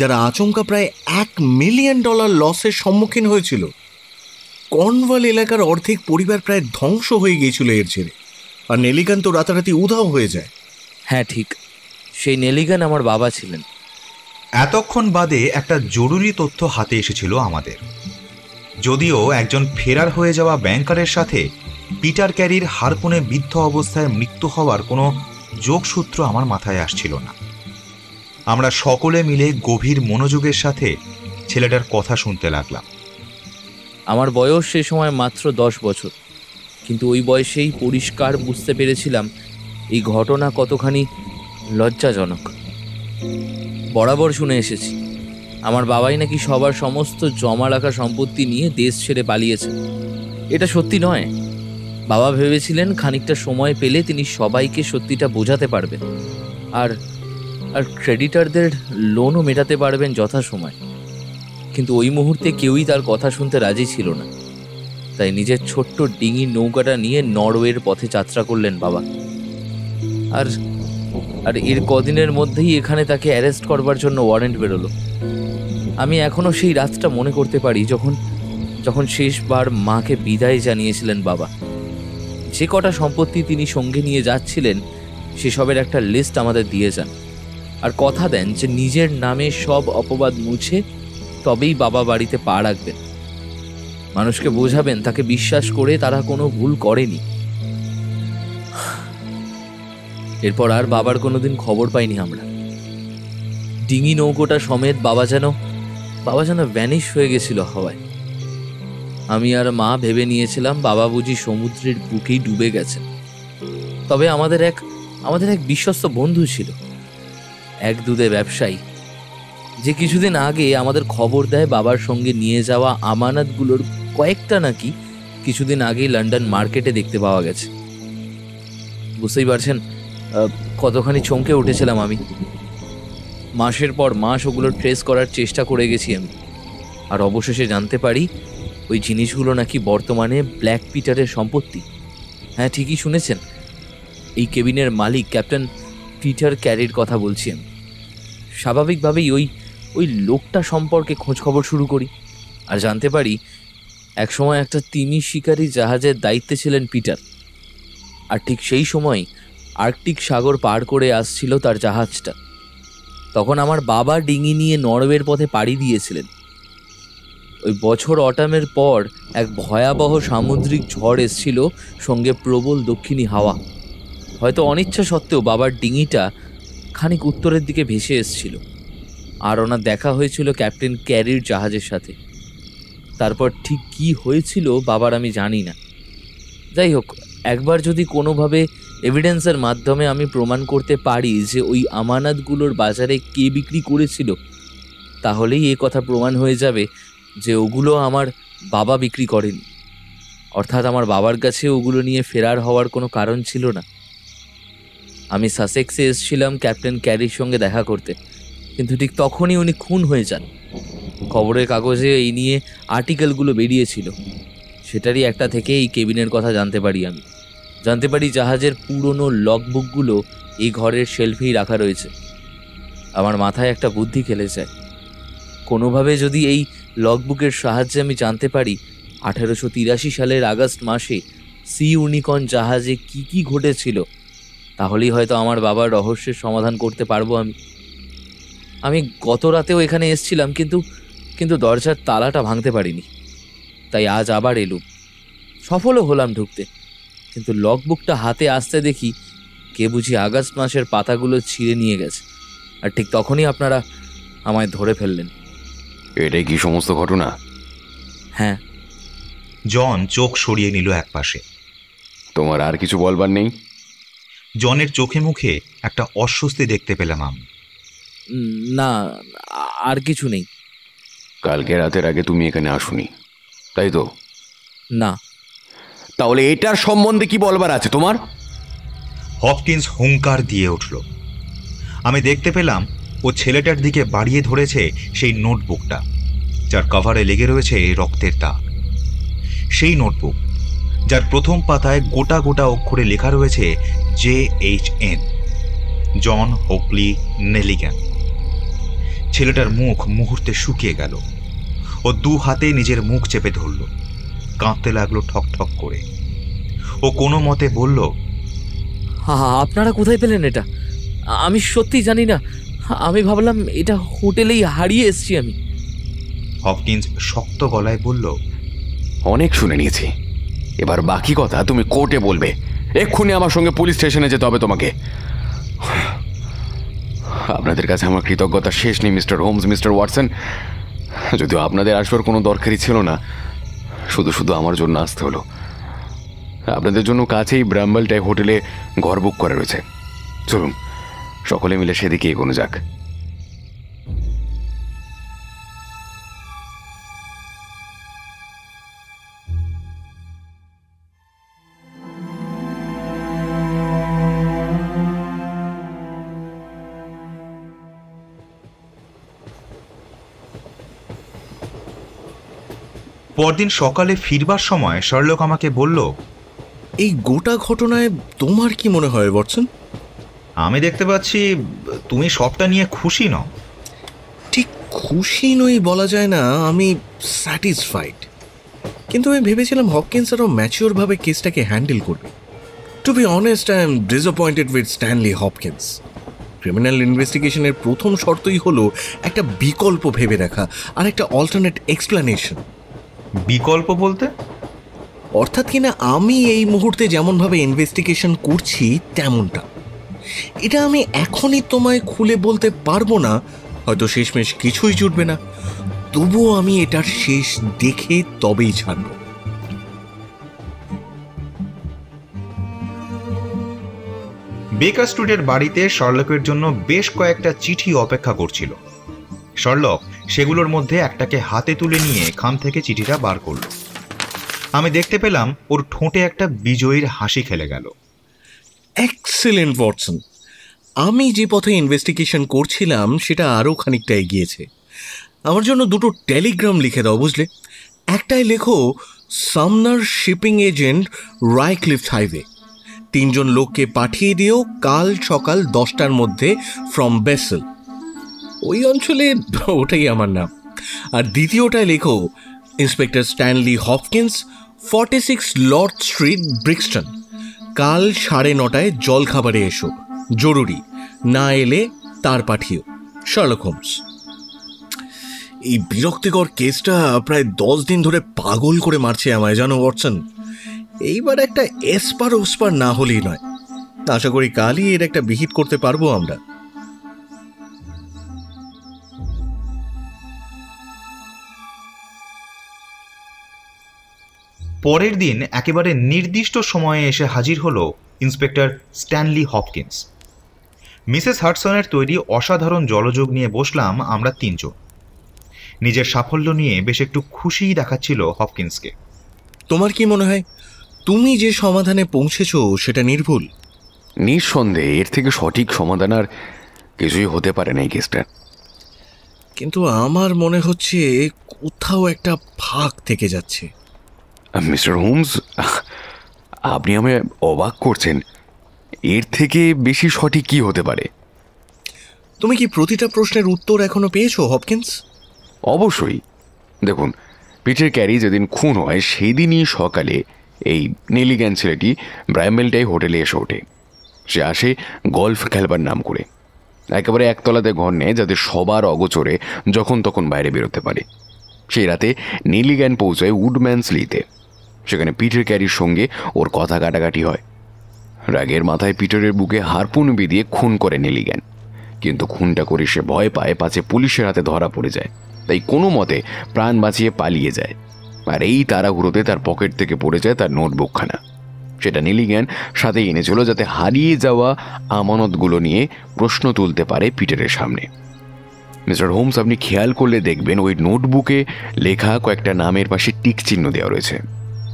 যারা আচমকা প্রায় $1 মিলিয়ন লসের সম্মুখীন হয়েছিল? কর্নওয়াল এলাকার অর্ধেক পরিবার প্রায় ধ্বংস হয়ে গিয়েছিল এর ছেড়ে, আর নেলিগান তো রাতারাতি উধাও হয়ে যায়। হ্যাঁ ঠিক, সেই নেলিগান আমার বাবা ছিলেন। এতক্ষণ বাদে একটা জরুরি তথ্য হাতে এসেছিল আমাদের। যদিও একজন ফেরার হয়ে যাওয়া ব্যাংকারের সাথে পিটার ক্যারির হারপুনে বিদ্ধ অবস্থায় মৃত্যু হওয়ার কোনো যোগসূত্র আমার মাথায় আসছিল না। আমরা সকলে মিলে গভীর মনোযোগের সাথে ছেলেটার কথা শুনতে লাগলাম। আমার বয়স সে সময় মাত্র 10 বছর, কিন্তু ওই বয়সেই পরিষ্কার বুঝতে পেরেছিলাম এই ঘটনা কতখানি লজ্জাজনক। বরাবর শুনে এসেছি আমার বাবাই নাকি সবার সমস্ত জমা রাখা সম্পত্তি নিয়ে দেশ ছেড়ে পালিয়েছে। এটা সত্যি নয়। বাবা ভেবেছিলেন খানিকটা সময় পেলে তিনি সবাইকে সত্যিটা বোঝাতে পারবেন, আর ক্রেডিটারদের লোনও মেটাতে পারবেন যথাসময়। কিন্তু ওই মুহূর্তে কেউই তার কথা শুনতে রাজি ছিল না। তাই নিজের ছোট্ট ডিঙি নৌকাটা নিয়ে নরওয়ের পথে যাত্রা করলেন বাবা। আর এর কদিনের মধ্যেই এখানে তাকে অ্যারেস্ট করবার জন্য ওয়ারেন্ট বেরোলো। আমি এখনও সেই রাতটা মনে করতে পারি যখন শেষবার মাকে বিদায় জানিয়েছিলেন বাবা। যে কটা সম্পত্তি তিনি সঙ্গে নিয়ে যাচ্ছিলেন সেসবের একটা লিস্ট আমাদের দিয়ে যান, আর কথা দেন যে নিজের নামে সব অপবাদ মুছে তবেই বাবা বাড়িতে পা রাখবেন। মানুষকে বোঝাবেন তাকে বিশ্বাস করে তারা কোনো ভুল করেনি। এরপর আর বাবার কোনোদিন খবর পাইনি আমরা। ডিঙি নৌকোটা সমেত বাবা যেন ভ্যানিশ হয়ে গেছিল হাওয়ায়। আমি আর মা ভেবে নিয়েছিলাম বাবা বুঝি সমুদ্রের বুকেই ডুবে গেছেন। তবে আমাদের এক বিশ্বস্ত বন্ধু ছিল, এক দুধে ব্যবসায়ী, যে কিছুদিন আগে আমাদের খবর দেয় বাবার সঙ্গে নিয়ে যাওয়া আমানতগুলোর কয়েকটা নাকি কিছুদিন আগেই লন্ডন মার্কেটে দেখতে পাওয়া গেছে। বুঝতেই পারছেন কতখানি চমকে উঠেছিলাম আমি। মাসের পর মাস ওগুলো ট্রেস করার চেষ্টা করে গেছি আমি, আর অবশেষে জানতে পারি ওই জিনিসগুলো নাকি বর্তমানে ব্ল্যাক পিটারের সম্পত্তি। হ্যাঁ ঠিকই শুনেছেন, এই কেবিনের মালিক ক্যাপ্টেন পিটার ক্যারির কথা বলছি আমি। স্বাভাবিকভাবেই ওই লোকটা সম্পর্কে খোঁজখবর শুরু করি, আর জানতে পারি একসময় একটা তিমি শিকারী জাহাজের দায়িত্বে ছিলেন পিটার। আর ঠিক সেই সময় আর্কটিক সাগর পার করে আসছিল তার জাহাজটা। তখন আমার বাবা ডিঙি নিয়ে নরওয়ের পথে পাড়ি দিয়েছিলেন। ওই বছর অটামের পর এক ভয়াবহ সামুদ্রিক ঝড় এসছিল, সঙ্গে প্রবল দক্ষিণী হাওয়া। হয়তো অনিচ্ছা সত্ত্বেও বাবার ডিঙিটা খানিক উত্তরের দিকে ভেসে এসছিল, আর ওনার দেখা হয়েছিল ক্যাপ্টেন ক্যারির জাহাজের সাথে। তারপর ঠিক কী হয়েছিল বাবার আমি জানি না। যাই হোক, একবার যদি কোনোভাবে এভিডেন্সের মাধ্যমে আমি প্রমাণ করতে পারি যে ওই আমানতগুলোর বাজারে কে বিক্রি করেছিল, তাহলেই এ কথা প্রমাণ হয়ে যাবে যে ওগুলো আমার বাবা বিক্রি করেনি। অর্থাৎ আমার বাবার কাছে ওগুলো নিয়ে ফেরার হওয়ার কোনো কারণ ছিল না। আমি সাসেক্সে এসেছিলাম ক্যাপ্টেন ক্যারির সঙ্গে দেখা করতে, কিন্তু ঠিক তখনই উনি খুন হয়ে যান। খবরের কাগজে এই নিয়ে আর্টিকেলগুলো বেরিয়েছিল, সেটারই একটা থেকে এই কেবিনের কথা জানতে পারি। আমি জানতে পারি জাহাজের পুরনো লগবুকগুলো এই ঘরের শেলফেই রাখা রয়েছে। আমার মাথায় একটা বুদ্ধি খেলে যায়, কোনোভাবে যদি এই লগবুকের সাহায্যে আমি জানতে পারি 1883 সালের আগস্ট মাসে সি ইউনিকর্ন জাহাজে কি কি ঘটেছিল, তাহলেই হয়তো আমার বাবার রহস্যের সমাধান করতে পারবো। আমি গত রাতেও এখানে এসেছিলাম, কিন্তু দরজার তালাটা ভাঙতে পারিনি। তাই আজ আবার এলুম, সফলও হলাম ঢুকতে। কিন্তু লগবুকটা হাতে আসতে দেখি কে বুঝি আগস্ট মাসের পাতাগুলো ছিঁড়ে নিয়ে গেছে, আর ঠিক তখনই আপনারা আমায় ধরে ফেললেন। এটাই কি সমস্ত ঘটনা? হ্যাঁ। জন চোখ সরিয়ে নিল একপাশে। তোমার আর কিছু বলবার নেই? জনের চোখে মুখে একটা অস্বস্তি দেখতে পেলাম আমি। না, আর কিছু নেই। কালকে রাতের আগে তুমি এখানে আসোনি, তাই তো? না। তাহলে এটার সম্বন্ধে কি বলবার আছে তোমার? হপকিন্স হুঙ্কার দিয়ে উঠল। আমি দেখতে পেলাম ও ছেলেটার দিকে বাড়িয়ে ধরেছে সেই নোটবুকটা, যার কভারে লেগে রয়েছে রক্তের দাগ। সেই নোটবুক যার প্রথম পাতায় গোটা গোটা অক্ষরে লেখা রয়েছে JHN, জন হোকলি নেলিগ্যান। ছেলেটার মুখ মুহূর্তে শুকিয়ে গেল। ও দু হাতে নিজের মুখ চেপে ধরল, কাঁদতে লাগলো ঠক ঠক করে। ও কোনো মতে বলল, আপনারা কোথায় পেলেন এটা? আমি সত্যি জানি না, আমি ভাবলাম এটা হোটেলেই হারিয়ে এসেছি আমি। হপকিন্স শক্ত গলায় বলল, অনেক শুনে নিয়েছি, এবার বাকি কথা তুমি কোর্টে বলবে। এক্ষুনি আমার সঙ্গে পুলিশ স্টেশনে যেতে হবে তোমাকে। আপনাদের কাছে আমার কৃতজ্ঞতা শেষ নেই মিস্টার হোমস, মিস্টার ওয়াটসন। যদিও আপনাদের আসবার কোনো দরকারই ছিল না, শুধু শুধু আমার জন্য আসতে হলো। আপনাদের জন্য কাছেই ব্রাম্বলটাই হোটেলে ঘর বুক করা রয়েছে। চলুন সকলে মিলে সেদিকে এগোনো যাক। পরদিন সকালে ফিরবার সময় শার্লক আমাকে বলল, এই গোটা ঘটনায় তোমার কি মনে হয় ওয়াটসন? আমি দেখতে পাচ্ছি তুমি সবটা নিয়ে খুশি নও। ঠিক খুশি নই বলা যায় না, আমি স্যাটিসফাইড। কিন্তু আমি ভেবেছিলাম হপকিন্স আরও ম্যাচিওরভাবে কেসটাকে হ্যান্ডেল করবে। To be honest, I am disappointed with Stanley Hopkins. Criminal ইনভেস্টিগেশনের প্রথম শর্তই হলো একটা বিকল্প ভেবে রাখা আর একটা অল্টারনেট এক্সপ্লানেশন। বিকল্প বলতে? অর্থাৎ কিনা আমি এই মুহূর্তে যেমনভাবে ইনভেস্টিগেশন করছি তেমনটা। এটা আমি এখনই তোমায় খুলে বলতে পারবো না, হয়তো শেষমেশ কিছুই জুটবে না, তবুও আমি এটার শেষ দেখে তবেই ছাড়ব। বেকার স্ট্রিটের বাড়িতে শার্লকের জন্য বেশ কয়েকটা চিঠি অপেক্ষা করছিল। শার্লক সেগুলোর মধ্যে একটাকে হাতে তুলে নিয়ে খাম থেকে চিঠিটা বার করল। আমি দেখতে পেলাম ওর ঠোঁটে একটা বিজয়ীর হাসি খেলে গেল। এক্সেলেন্ট ওয়াটসন, আমি যে পথে ইনভেস্টিগেশন করছিলাম সেটা আরও খানিকটা এগিয়েছে। আমার জন্য দুটো টেলিগ্রাম লিখে দাও, বুঝলে? একটাই লেখো, সামনার শিপিং এজেন্ট, রায়ক্লিফ হাইওয়ে। 3 জন লোককে পাঠিয়ে দিও কাল সকাল 10টার মধ্যে ফ্রম বেসেল। ওই অঞ্চলে ওটাই আমার নাম। আর দ্বিতীয়টায় লেখো, inspector Stanley Hopkins, 46 Lord street, Brixton. কাল 9:30 জলখাবারে এসো, জরুরি, না এলে তার পাঠিও, শার্লক হোমস। এই বিরক্তিকর কেসটা প্রায় 10 দিন ধরে পাগল করে মারছে আমায়, জানো ওয়াটসন। এইবার একটা এসপার ওসপার না হলেই নয়। আশা করি কালই এর একটা বিহিত করতে পারবো আমরা। পরের দিন একেবারে নির্দিষ্ট সময়ে এসে হাজির হলো ইন্সপেক্টর স্ট্যানলি হপকিন্স। মিসেস হাডসনের তৈরি অসাধারণ জলযোগ নিয়ে বসলাম আমরা 3 জন। নিজের সাফল্য নিয়ে বেশ একটু খুশিই দেখাচ্ছিল হপকিন্সকে। তোমার কি মনে হয় তুমি যে সমাধানে পৌঁছেছো সেটা নির্ভুল? নিঃসন্দেহে এর থেকে সঠিক সমাধান আর কিছুই হতে পারে না এই কেসটা। কিন্তু আমার মনে হচ্ছে কোথাও একটা ফাঁক থেকে যাচ্ছে। মিস্টার হোমস, আপনি আমায় অবাক করছেন। এর থেকে বেশি সঠিক কি হতে পারে? তুমি কি প্রতিটা প্রশ্নের উত্তর এখনো পেয়েছো হপকিন্স? অবশ্যই। দেখুন, পিটার ক্যারি যেদিন খুন হয় সেই দিনই সকালে এই নেলিগ্যান ছেলেটি ব্রাইমেলটাই হোটেলে এসে ওঠে। সে আসে গল্ফ খেলবার নাম করে। একেবারে একতলাতে ঘর নেয় যাতে সবার অগোচরে যখন তখন বাইরে বেরোতে পারে। সেই রাতে নেলিগ্যান পৌঁছায় উডম্যানসলিতে। সেখানে পিটার ক্যারির সঙ্গে ওর কথা কাটাকাটি হয়। রাগের মাথায় পিটারের বুকে হারপুন বিধিয়ে খুন করে নেলিগ্যান। কিন্তু খুনটা করে সে ভয় পায় পাছে পুলিশের হাতে ধরা পড়ে যায়, তাই কোনো মতে প্রাণ বাঁচিয়ে পালিয়ে যায়। আর এই তাড়াহুড়োতে তার পকেট থেকে পড়ে যায় তার নোটবুকখানা। সেটা নেলিগ্যান সাথে এনেছিল যাতে হারিয়ে যাওয়া আমানতগুলো নিয়ে প্রশ্ন তুলতে পারে পিটারের সামনে। মিস্টার হোমস, আপনি খেয়াল করলে দেখবেন ওই নোটবুকে লেখা কয়েকটা নামের পাশে টিক চিহ্ন দেওয়া রয়েছে,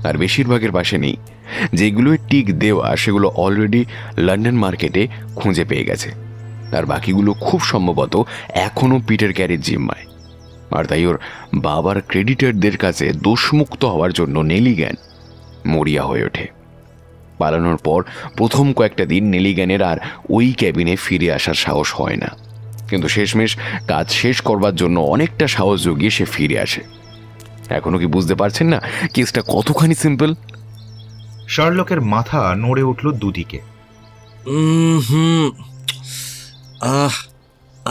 আর বেশিরভাগের পাশে নেই। যেগুলোই টিক দেওয়া সেগুলো অলরেডি লন্ডন মার্কেটে খুঁজে পেয়ে গেছে, আর বাকিগুলো খুব সম্ভবত এখনও পিটার ক্যারির জিম্মায়। আর তাই ওর বাবার ক্রেডিটারদের কাছে দোষমুক্ত হওয়ার জন্য নেলিগ্যান মরিয়া হয়ে ওঠে। পালানোর পর প্রথম কয়েকটা দিন নেলিগ্যানের আর ওই ক্যাবিনে ফিরে আসার সাহস হয় না, কিন্তু শেষমেশ কাজ শেষ করবার জন্য অনেকটা সাহস জুগিয়ে সে ফিরে আসে। এখনো কি বুঝতে পারছেন না কেসটা কতখানি সিম্পল? শার্লকের মাথা নড়ে উঠল দুদিকে।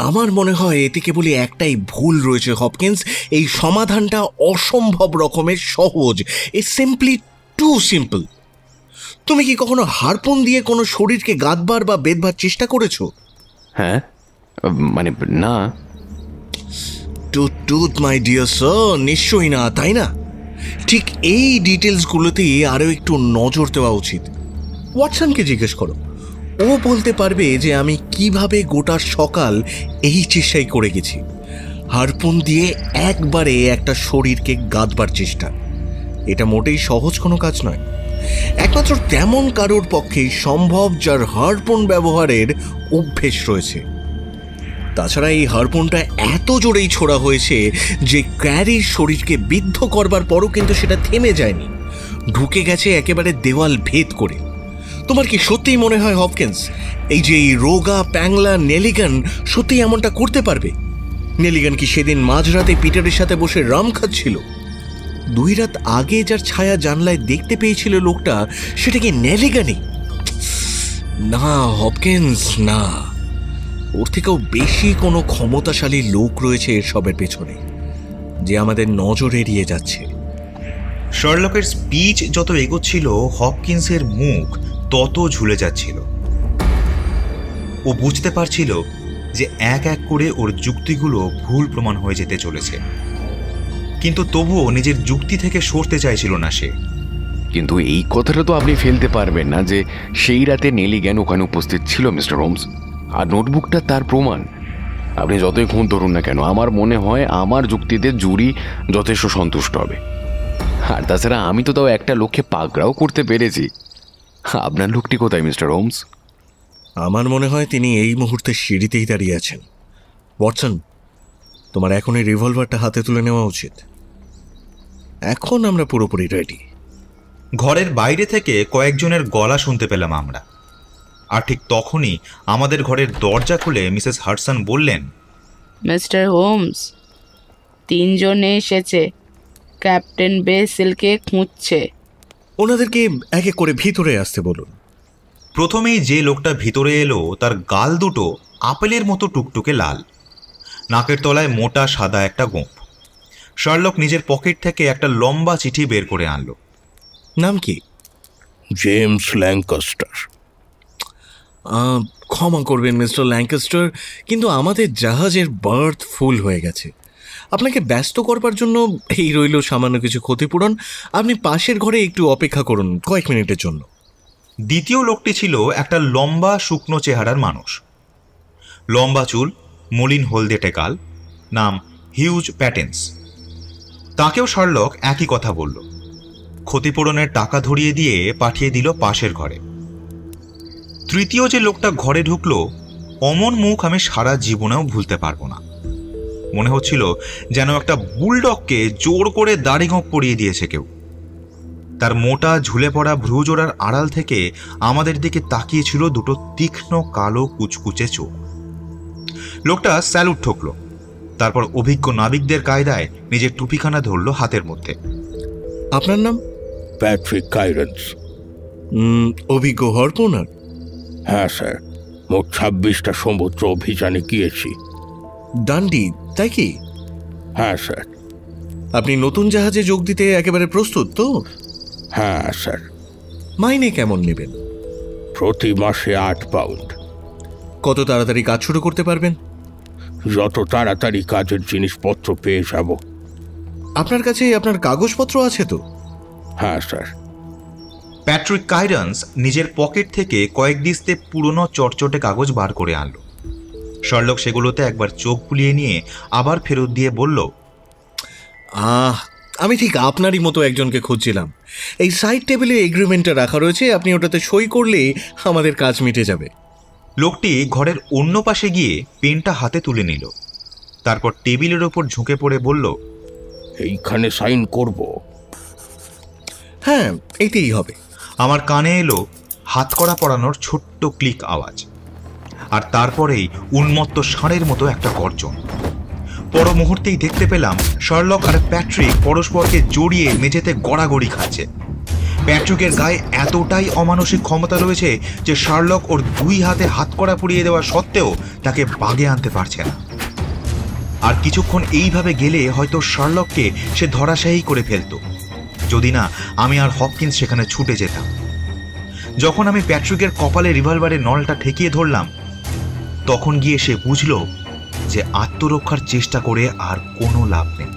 আমার মনে হয় এতে কেবলই একটাই ভুল রয়েছে হপকিন্স। এই সমাধানটা অসম্ভব রকমের সহজ। এ সিম্পলি টু সিম্পল। তুমি কি কখনো হারপুন দিয়ে কোনো শরীরকে গাঁথবার বা বেঁধবার চেষ্টা করেছো? হ্যাঁ, মানে না। টুথ মাই ডিয়ার স্যার, নিশ্চয়ই না, তাই না? ঠিক এই ডিটেলসগুলোতেই আরও একটু নজর দেওয়া উচিত। ওয়াটসনকে জিজ্ঞেস করো, ও বলতে পারবে যে আমি কিভাবে গোটা সকাল এই চেষ্টাই করে গেছি। হারপুন দিয়ে একবারে একটা শরীরকে গাঁথবার চেষ্টা, এটা মোটেই সহজ কোনো কাজ নয়। একমাত্র তেমন কারোর পক্ষেই সম্ভব যার হারপুন ব্যবহারের অভ্যেস রয়েছে। তাছাড়া এই হারপুনটা এত জোরেই ছোড়া হয়েছে যে ক্যারির শরীরকে বিদ্ধ করবার পরও কিন্তু সেটা থেমে যায়নি, ঢুকে গেছে একেবারে দেওয়াল ভেদ করে। তোমার কি সত্যিই মনে হয় হপকিন্স এই যে এই রোগা প্যাংলা নেলিগান সত্যিই এমনটা করতে পারবে? নেলিগান কি সেদিন মাঝরাতে পিটারের সাথে বসে রাম খাচ্ছিল? 2 রাত আগে যার ছায়া জানলায় দেখতে পেয়েছিল লোকটা, সেটা কি নেলিগানই? না হপকিন্স, না। ওর থেকেও বেশি কোনো ক্ষমতাশালী লোক রয়েছে এসবের পেছনে, যে আমাদের নজর এড়িয়ে যাচ্ছে। শার্লকের স্পিচ যত এগোচ্ছিল হপকিন্সের মুখ তত ঝুলে যাচ্ছিল। ও বুঝতে পারছিল যে এক এক করে ওর যুক্তিগুলো ভুল প্রমাণ হয়ে যেতে চলেছে, কিন্তু তবুও নিজের যুক্তি থেকে সরতে চাইছিল না সে। কিন্তু এই কথাটা তো আপনি ফেলতে পারবেন না যে সেই রাতে নেলিগ্যান ওখানে উপস্থিত ছিল মিস্টার হোমস, আর নোটবুকটা তার প্রমাণ। আপনি যতই খুন ধরুন না কেন, আমার মনে হয় আমার যুক্তিতে জুরি যথেষ্ট সন্তুষ্ট হবে। আর তাছাড়া আমি তো তাও একটা লোককে পাকড়াও করতে পেরেছি। আপনার লোকটি কোথায় মিস্টার হোমস? আমার মনে হয় তিনি এই মুহূর্তে সিঁড়িতেই দাঁড়িয়ে আছেন। ওয়াটসন, তোমার এখন এই রিভলভারটা হাতে তুলে নেওয়া উচিত। এখন আমরা পুরোপুরি রেডি। ঘরের বাইরে থেকে কয়েকজনের গলা শুনতে পেলাম আমরা, আর ঠিক তখনই আমাদের ঘরের দরজা খুলে মিসেস হাডসন বললেন, মিস্টার হোমস, 3 জন এসেছে, ক্যাপ্টেন বেসিলকে খুঁজছে। ওনাদেরকে এক এক করে ভিতরে আসতে বলুন। প্রথমেই যে লোকটা ভিতরে এলো তার গাল দুটো আপেলের মতো টুকটুকে লাল, নাকের তলায় মোটা সাদা একটা গোঁফ, শার্লক নিজের পকেট থেকে একটা লম্বা চিঠি বের করে আনলো। নাম কি? James Lancaster. ক্ষমা করবেন মিস্টার ল্যাঙ্কাস্টার, কিন্তু আমাদের জাহাজের বার্থ ফুল হয়ে গেছে। আপনাকে ব্যস্ত করবার জন্য এই রইল সামান্য কিছু ক্ষতিপূরণ। আপনি পাশের ঘরে একটু অপেক্ষা করুন কয়েক মিনিটের জন্য। দ্বিতীয় লোকটি ছিল একটা লম্বা শুকনো চেহারার মানুষ, লম্বা চুল, মলিন হলদেটে গাল, নাম হিউজ প্যাটেন্স। তাকেও শার্লক একই কথা বলল, ক্ষতিপূরণের টাকা ধরিয়ে দিয়ে পাঠিয়ে দিল পাশের ঘরে। তৃতীয় যে লোকটা ঘরে ঢুকলো, অমন মুখ আমি সারা জীবনেও ভুলতে পারবো না। মনে হচ্ছিল যেন একটা বুলডগকে জোর করে দাড়ি গোঁফ পরিয়ে দিয়েছে কেউ। তার মোটা ঝুলে পড়া ভ্রুজোড়ার আড়াল থেকে আমাদের দিকে তাকিয়েছিল দুটো তীক্ষ্ণ কালো কুচকুচে চোখ। লোকটা স্যালুট ঠুকলো, তারপর অভিজ্ঞ নাবিকদের কায়দায় নিজের টুপিখানা ধরলো হাতের মধ্যে। আপনার নাম? প্যাট্রিক কাইরেন্স। অভিজ্ঞ হরপোনার? হ্যাঁ স্যার, মোট 26টা সমুদ্র অভিযানে গিয়েছি। ডান্ডি, তাই কি? হ্যাঁ স্যার। আপনি নতুন জাহাজে যোগ দিতে একেবারে প্রস্তুত তো? হ্যাঁ স্যার। মাইনে কেমন নেবেন? প্রতি মাসে 8 পাউন্ড। কত তাড়াতাড়ি কাজ শুরু করতে পারবেন? যত তাড়াতাড়ি কাজের জিনিসপত্র পেয়ে যাব। আপনার কাছে আপনার কাগজপত্র আছে তো? হ্যাঁ স্যার। প্যাট্রিক কাইরেন্স নিজের পকেট থেকে কয়েক দিস্তে পুরনো চটচটে কাগজ বার করে আনলো। শার্লক সেগুলোতে একবার চোখ বুলিয়ে নিয়ে আবার ফেরত দিয়ে বলল, আমি ঠিক আপনারই মতো একজনকে খুঁজছিলাম। এই সাইড টেবিলে এগ্রিমেন্টটা রাখা রয়েছে, আপনি ওটাতে সই করলেই আমাদের কাজ মিটে যাবে। লোকটি ঘরের অন্য পাশে গিয়ে পেনটা হাতে তুলে নিল, তারপর টেবিলের ওপর ঝুঁকে পড়ে বলল, এইখানে সাইন করব? হ্যাঁ, এইটাই হবে। আমার কানে এলো হাতকড়া পরানোর ছোট্ট ক্লিক আওয়াজ, আর তারপরেই উন্মত্ত ষাঁড়ের মতো একটা গর্জন। পর মুহূর্তেই দেখতে পেলাম শার্লক আর প্যাট্রিক পরস্পরকে জড়িয়ে মেঝেতে গড়াগড়ি খাচ্ছে। প্যাট্রিকের গায়ে এতটাই অমানসিক ক্ষমতা রয়েছে যে শার্লক ওর 2 হাতে হাতকড়া পরিয়ে দেওয়া সত্ত্বেও তাকে বাগে আনতে পারছে না। আর কিছুক্ষণ এইভাবে গেলে হয়তো শার্লককে সে ধরাশায়ী করে ফেলত, যদি না আমি আর হপকিন্স সেখানে ছুটে যেতাম। যখন আমি প্যাট্রিকের কপালে রিভলভারের নলটা ঠেকিয়ে ধরলাম, তখন গিয়ে সে বুঝল যে আত্মরক্ষার চেষ্টা করে আর কোনো লাভ নেই।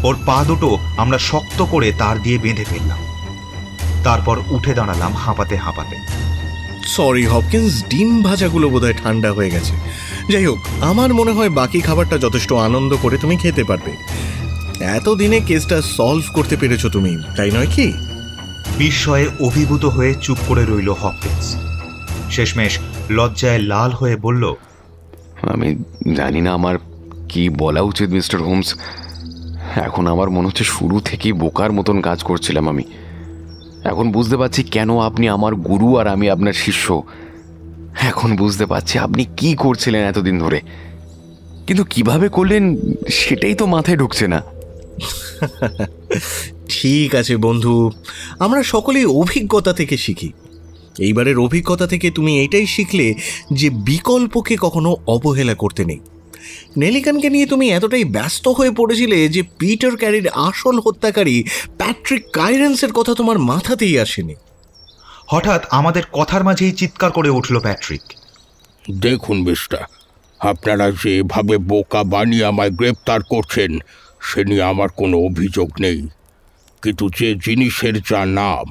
ওর পা দুটো আমরা শক্ত করে তার দিয়ে বেঁধে ফেললাম, তারপর উঠে দাঁড়ালাম হাঁপাতে হাঁপাতে। সরি হপকিন্স, ডিম ভাজাগুলো বোধহয় ঠান্ডা হয়ে গেছে। যাই হোক, আমার মনে হয় বাকি খাবারটা যথেষ্ট আনন্দ করে তুমি খেতে পারবে। এতদিনে কেসটা সলভ করতে পেরেছো তুমি, তাই নয় কি? বিস্ময়ে অভিভূত হয়ে চুপ করে রইল হপকিন্স। শেষমেশ লজ্জায় লাল হয়ে বলল, আমি জানি না আমার কি বলা উচিত মিস্টার হোমস। এখন আমার মনে হচ্ছে শুরু থেকেই বোকার মতন কাজ করছিলাম আমি। এখন বুঝতে পারছি কেন আপনি আমার গুরু আর আমি আপনার শিষ্য। এখন বুঝতে পারছি আপনি কি করছিলেন এতদিন ধরে, কিন্তু কিভাবে করলেন সেটাই তো মাথায় ঢুকছে না। ঠিক আছে বন্ধু, আমরা সকলেই অভিজ্ঞতা থেকে শিখি। এইবারের অভিজ্ঞতা থেকে তুমি এটাই শিখলে যে বিকল্পকে কখনো অবহেলা করতে নেই। নেলিকানকে নিয়ে তুমি এতটাই ব্যস্ত হয়ে পড়েছিলে যে পিটার ক্যারির আসল হত্যাকারী প্যাট্রিক কাইরেন্সের কথা তোমার মাথাতেই আসেনি। হঠাৎ আমাদের কথার মাঝেই চিৎকার করে উঠল প্যাট্রিক, দেখুন মিস্টার, আপনারা যেভাবে বোকা বানিয়ে আমায় গ্রেপ্তার করছেন সে নিয়ে আমার কোনো অভিযোগ নেই, কিন্তু যে জিনিসের যা নাম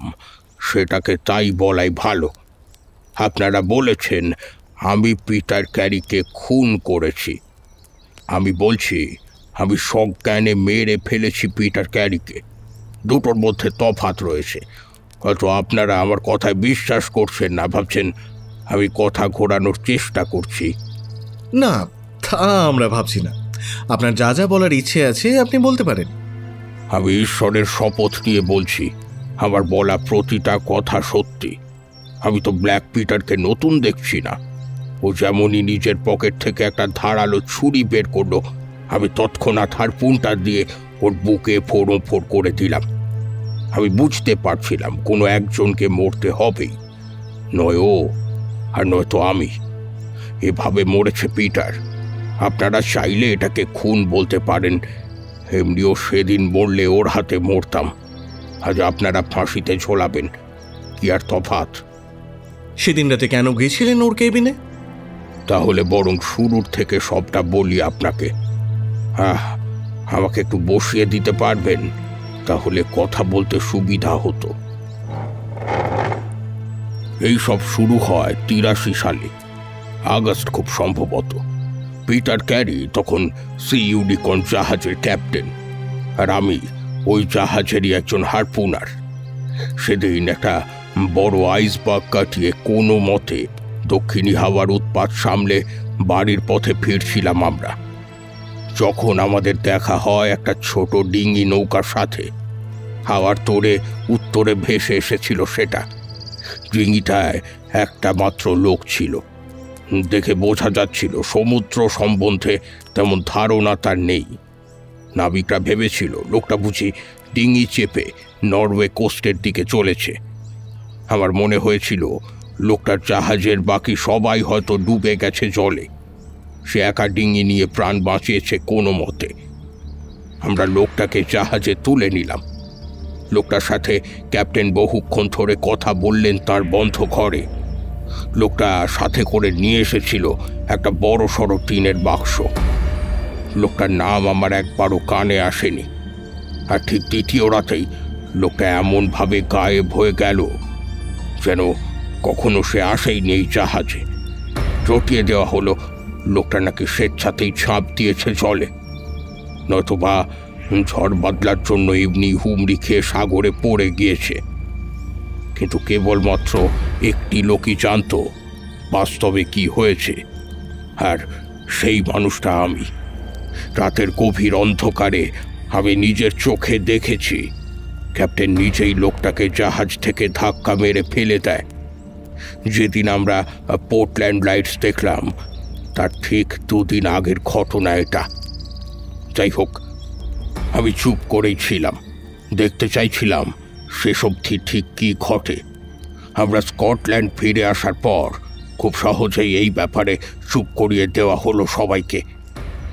সেটাকে তাই বলাই ভালো। আপনারা বলেছেন আমি পিটার ক্যারিকে খুন করেছি। আমি বলছি আমি সজ্ঞানে মেরে ফেলেছি পিটার ক্যারিকে। দুটোর মধ্যে তফাৎ রয়েছে। হয়তো আপনারা আমার কথায় বিশ্বাস করছেন না, ভাবছেন আমি কথা ঘোরানোর চেষ্টা করছি। না, তা আমরা ভাবছি না। আপনার যা যা বলার ইচ্ছে আছে আপনি বলতে পারেন। আমি ঈশ্বরের শপথ নিয়ে বলছি আমার বলা প্রতিটা কথা সত্যি। আমি তো ব্ল্যাক পিটারকে নতুন দেখছি না। ও যেমনই নিজের পকেট থেকে একটা ধারালো ছুরি বের করলো, আমি তৎক্ষণাৎ হারপুনটা দিয়ে ওর বুকে ফোড় করে দিলাম। আমি বুঝতে পারছিলাম কোনো একজনকে মরতে হবেই, নয় ও আর নয়তো আমি। এভাবে মরেছে পিটার। আপনারা চাইলে এটাকে খুন বলতে পারেন, এমনিও সেদিন মরলে ওর হাতে মরতাম, আজ আপনারা ফাঁসিতে ঝোলাবেন, কি আর তফাৎ? সেদিন রাতে কেন গেছিলেন ওর কেবিনে? তাহলে বরং শুরুর থেকে সবটা বলি আপনাকে। আমাকে একটু বসিয়ে দিতে পারবেন? তাহলে কথা বলতে সুবিধা হতো। এই সব শুরু হয় 83 সালে, আগস্ট খুব সম্ভবত। পিটার ক্যারি তখন সি ইউনিকর্ন জাহাজের ক্যাপ্টেন, আর আমি ওই জাহাজেরই একজন হারপুনার। সেদিন একটা বড় আইসবার্গ কাটিয়ে কোনো মতে দক্ষিণী হাওয়ার উৎপাত সামলে বাড়ির পথে ফিরছিলাম আমরা, যখন আমাদের দেখা হয় একটা ছোট ডিঙি নৌকার সাথে। হাওয়ার তোড়ে উত্তরে ভেসে এসেছিল সেটা। ডিঙিটায় একটা মাত্র লোক ছিল। দেখে বোঝা যাচ্ছিল সমুদ্র সম্বন্ধে তেমন ধারণা তার নেই। নাবিকরা ভেবেছিল লোকটা বুঝি ডিঙি চেপে নরওয়ে কোস্টের দিকে চলেছে। আমার মনে হয়েছিল লোকটার জাহাজের বাকি সবাই হয়তো ডুবে গেছে জলে, সে একা ডিঙি নিয়ে প্রাণ বাঁচিয়েছে কোনো মতে। আমরা লোকটাকে জাহাজে তুলে নিলাম। লোকটার সাথে ক্যাপ্টেন বহুক্ষণ ধরে কথা বললেন তার বন্ধ ঘরে। লোকটা সাথে করে নিয়ে এসেছিল একটা বড় সড়ো টিনের বাক্স। লোকটার নাম আমার একবারও কানে আসেনি, আর ঠিক দ্বিতীয় রাতেই লোকটা এমনভাবে গায়েব হয়ে গেল যেন কখনো সে আসেইনি এই জাহাজে। রটিয়ে দেওয়া হলো লোকটা নাকি স্বেচ্ছাতেই ঝাঁপ দিয়েছে জলে, নয়তোবা ঝড় বাদলার জন্য এমনি হুমড়ি খেয়ে সাগরে পড়ে গিয়েছে। কিন্তু কেবলমাত্র একটি লোকই জানত বাস্তবে কি হয়েছে, আর সেই মানুষটা আমি। রাতের গভীর অন্ধকারে আমি নিজের চোখে দেখেছি ক্যাপ্টেন নিজেই লোকটাকে জাহাজ থেকে ধাক্কা মেরে ফেলে দেয়। যেদিন আমরা পোর্টল্যান্ড লাইটস দেখলাম তার ঠিক 2 দিন আগের ঘটনা এটা। যাই হোক, আমি চুপ করেই ছিলাম, দেখতে চাইছিলাম শেষ অবধি ঠিক কী ঘটে। আমরা স্কটল্যান্ড ফিরে আসার পর খুব সহজেই এই ব্যাপারে চুপ করিয়ে দেওয়া হলো সবাইকে।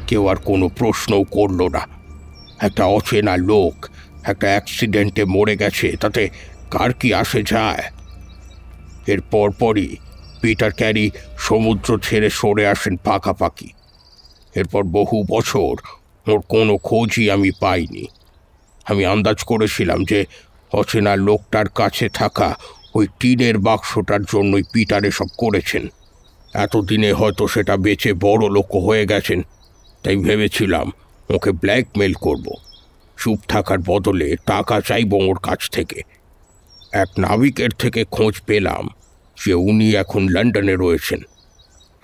কেউ আর কোনো প্রশ্নও করল না। একটা অচেনা লোক একটা অ্যাক্সিডেন্টে মরে গেছে, তাতে কার কি আসে যায়? এর পরপরই পিটার ক্যারি সমুদ্র ছেড়ে সরে আসেন পাকাপাকি। এরপর বহু বছর ওর কোনো খোঁজই আমি পাইনি। আমি আন্দাজ করেছিলাম যে অচেনা লোকটার কাছে থাকা ওই টিনের বাক্সটার জন্যই পিটার এসব করেছেন। এতদিনে হয়তো সেটা বেচে বড় লোক হয়ে গেছেন, তাই ভেবেছিলাম ওকে ব্ল্যাকমেল করব, চুপ থাকার বদলে টাকা চাইব ওর কাছ থেকে। এক নাবিকের থেকে খোঁজ পেলাম যে উনি এখন লন্ডনে রয়েছেন,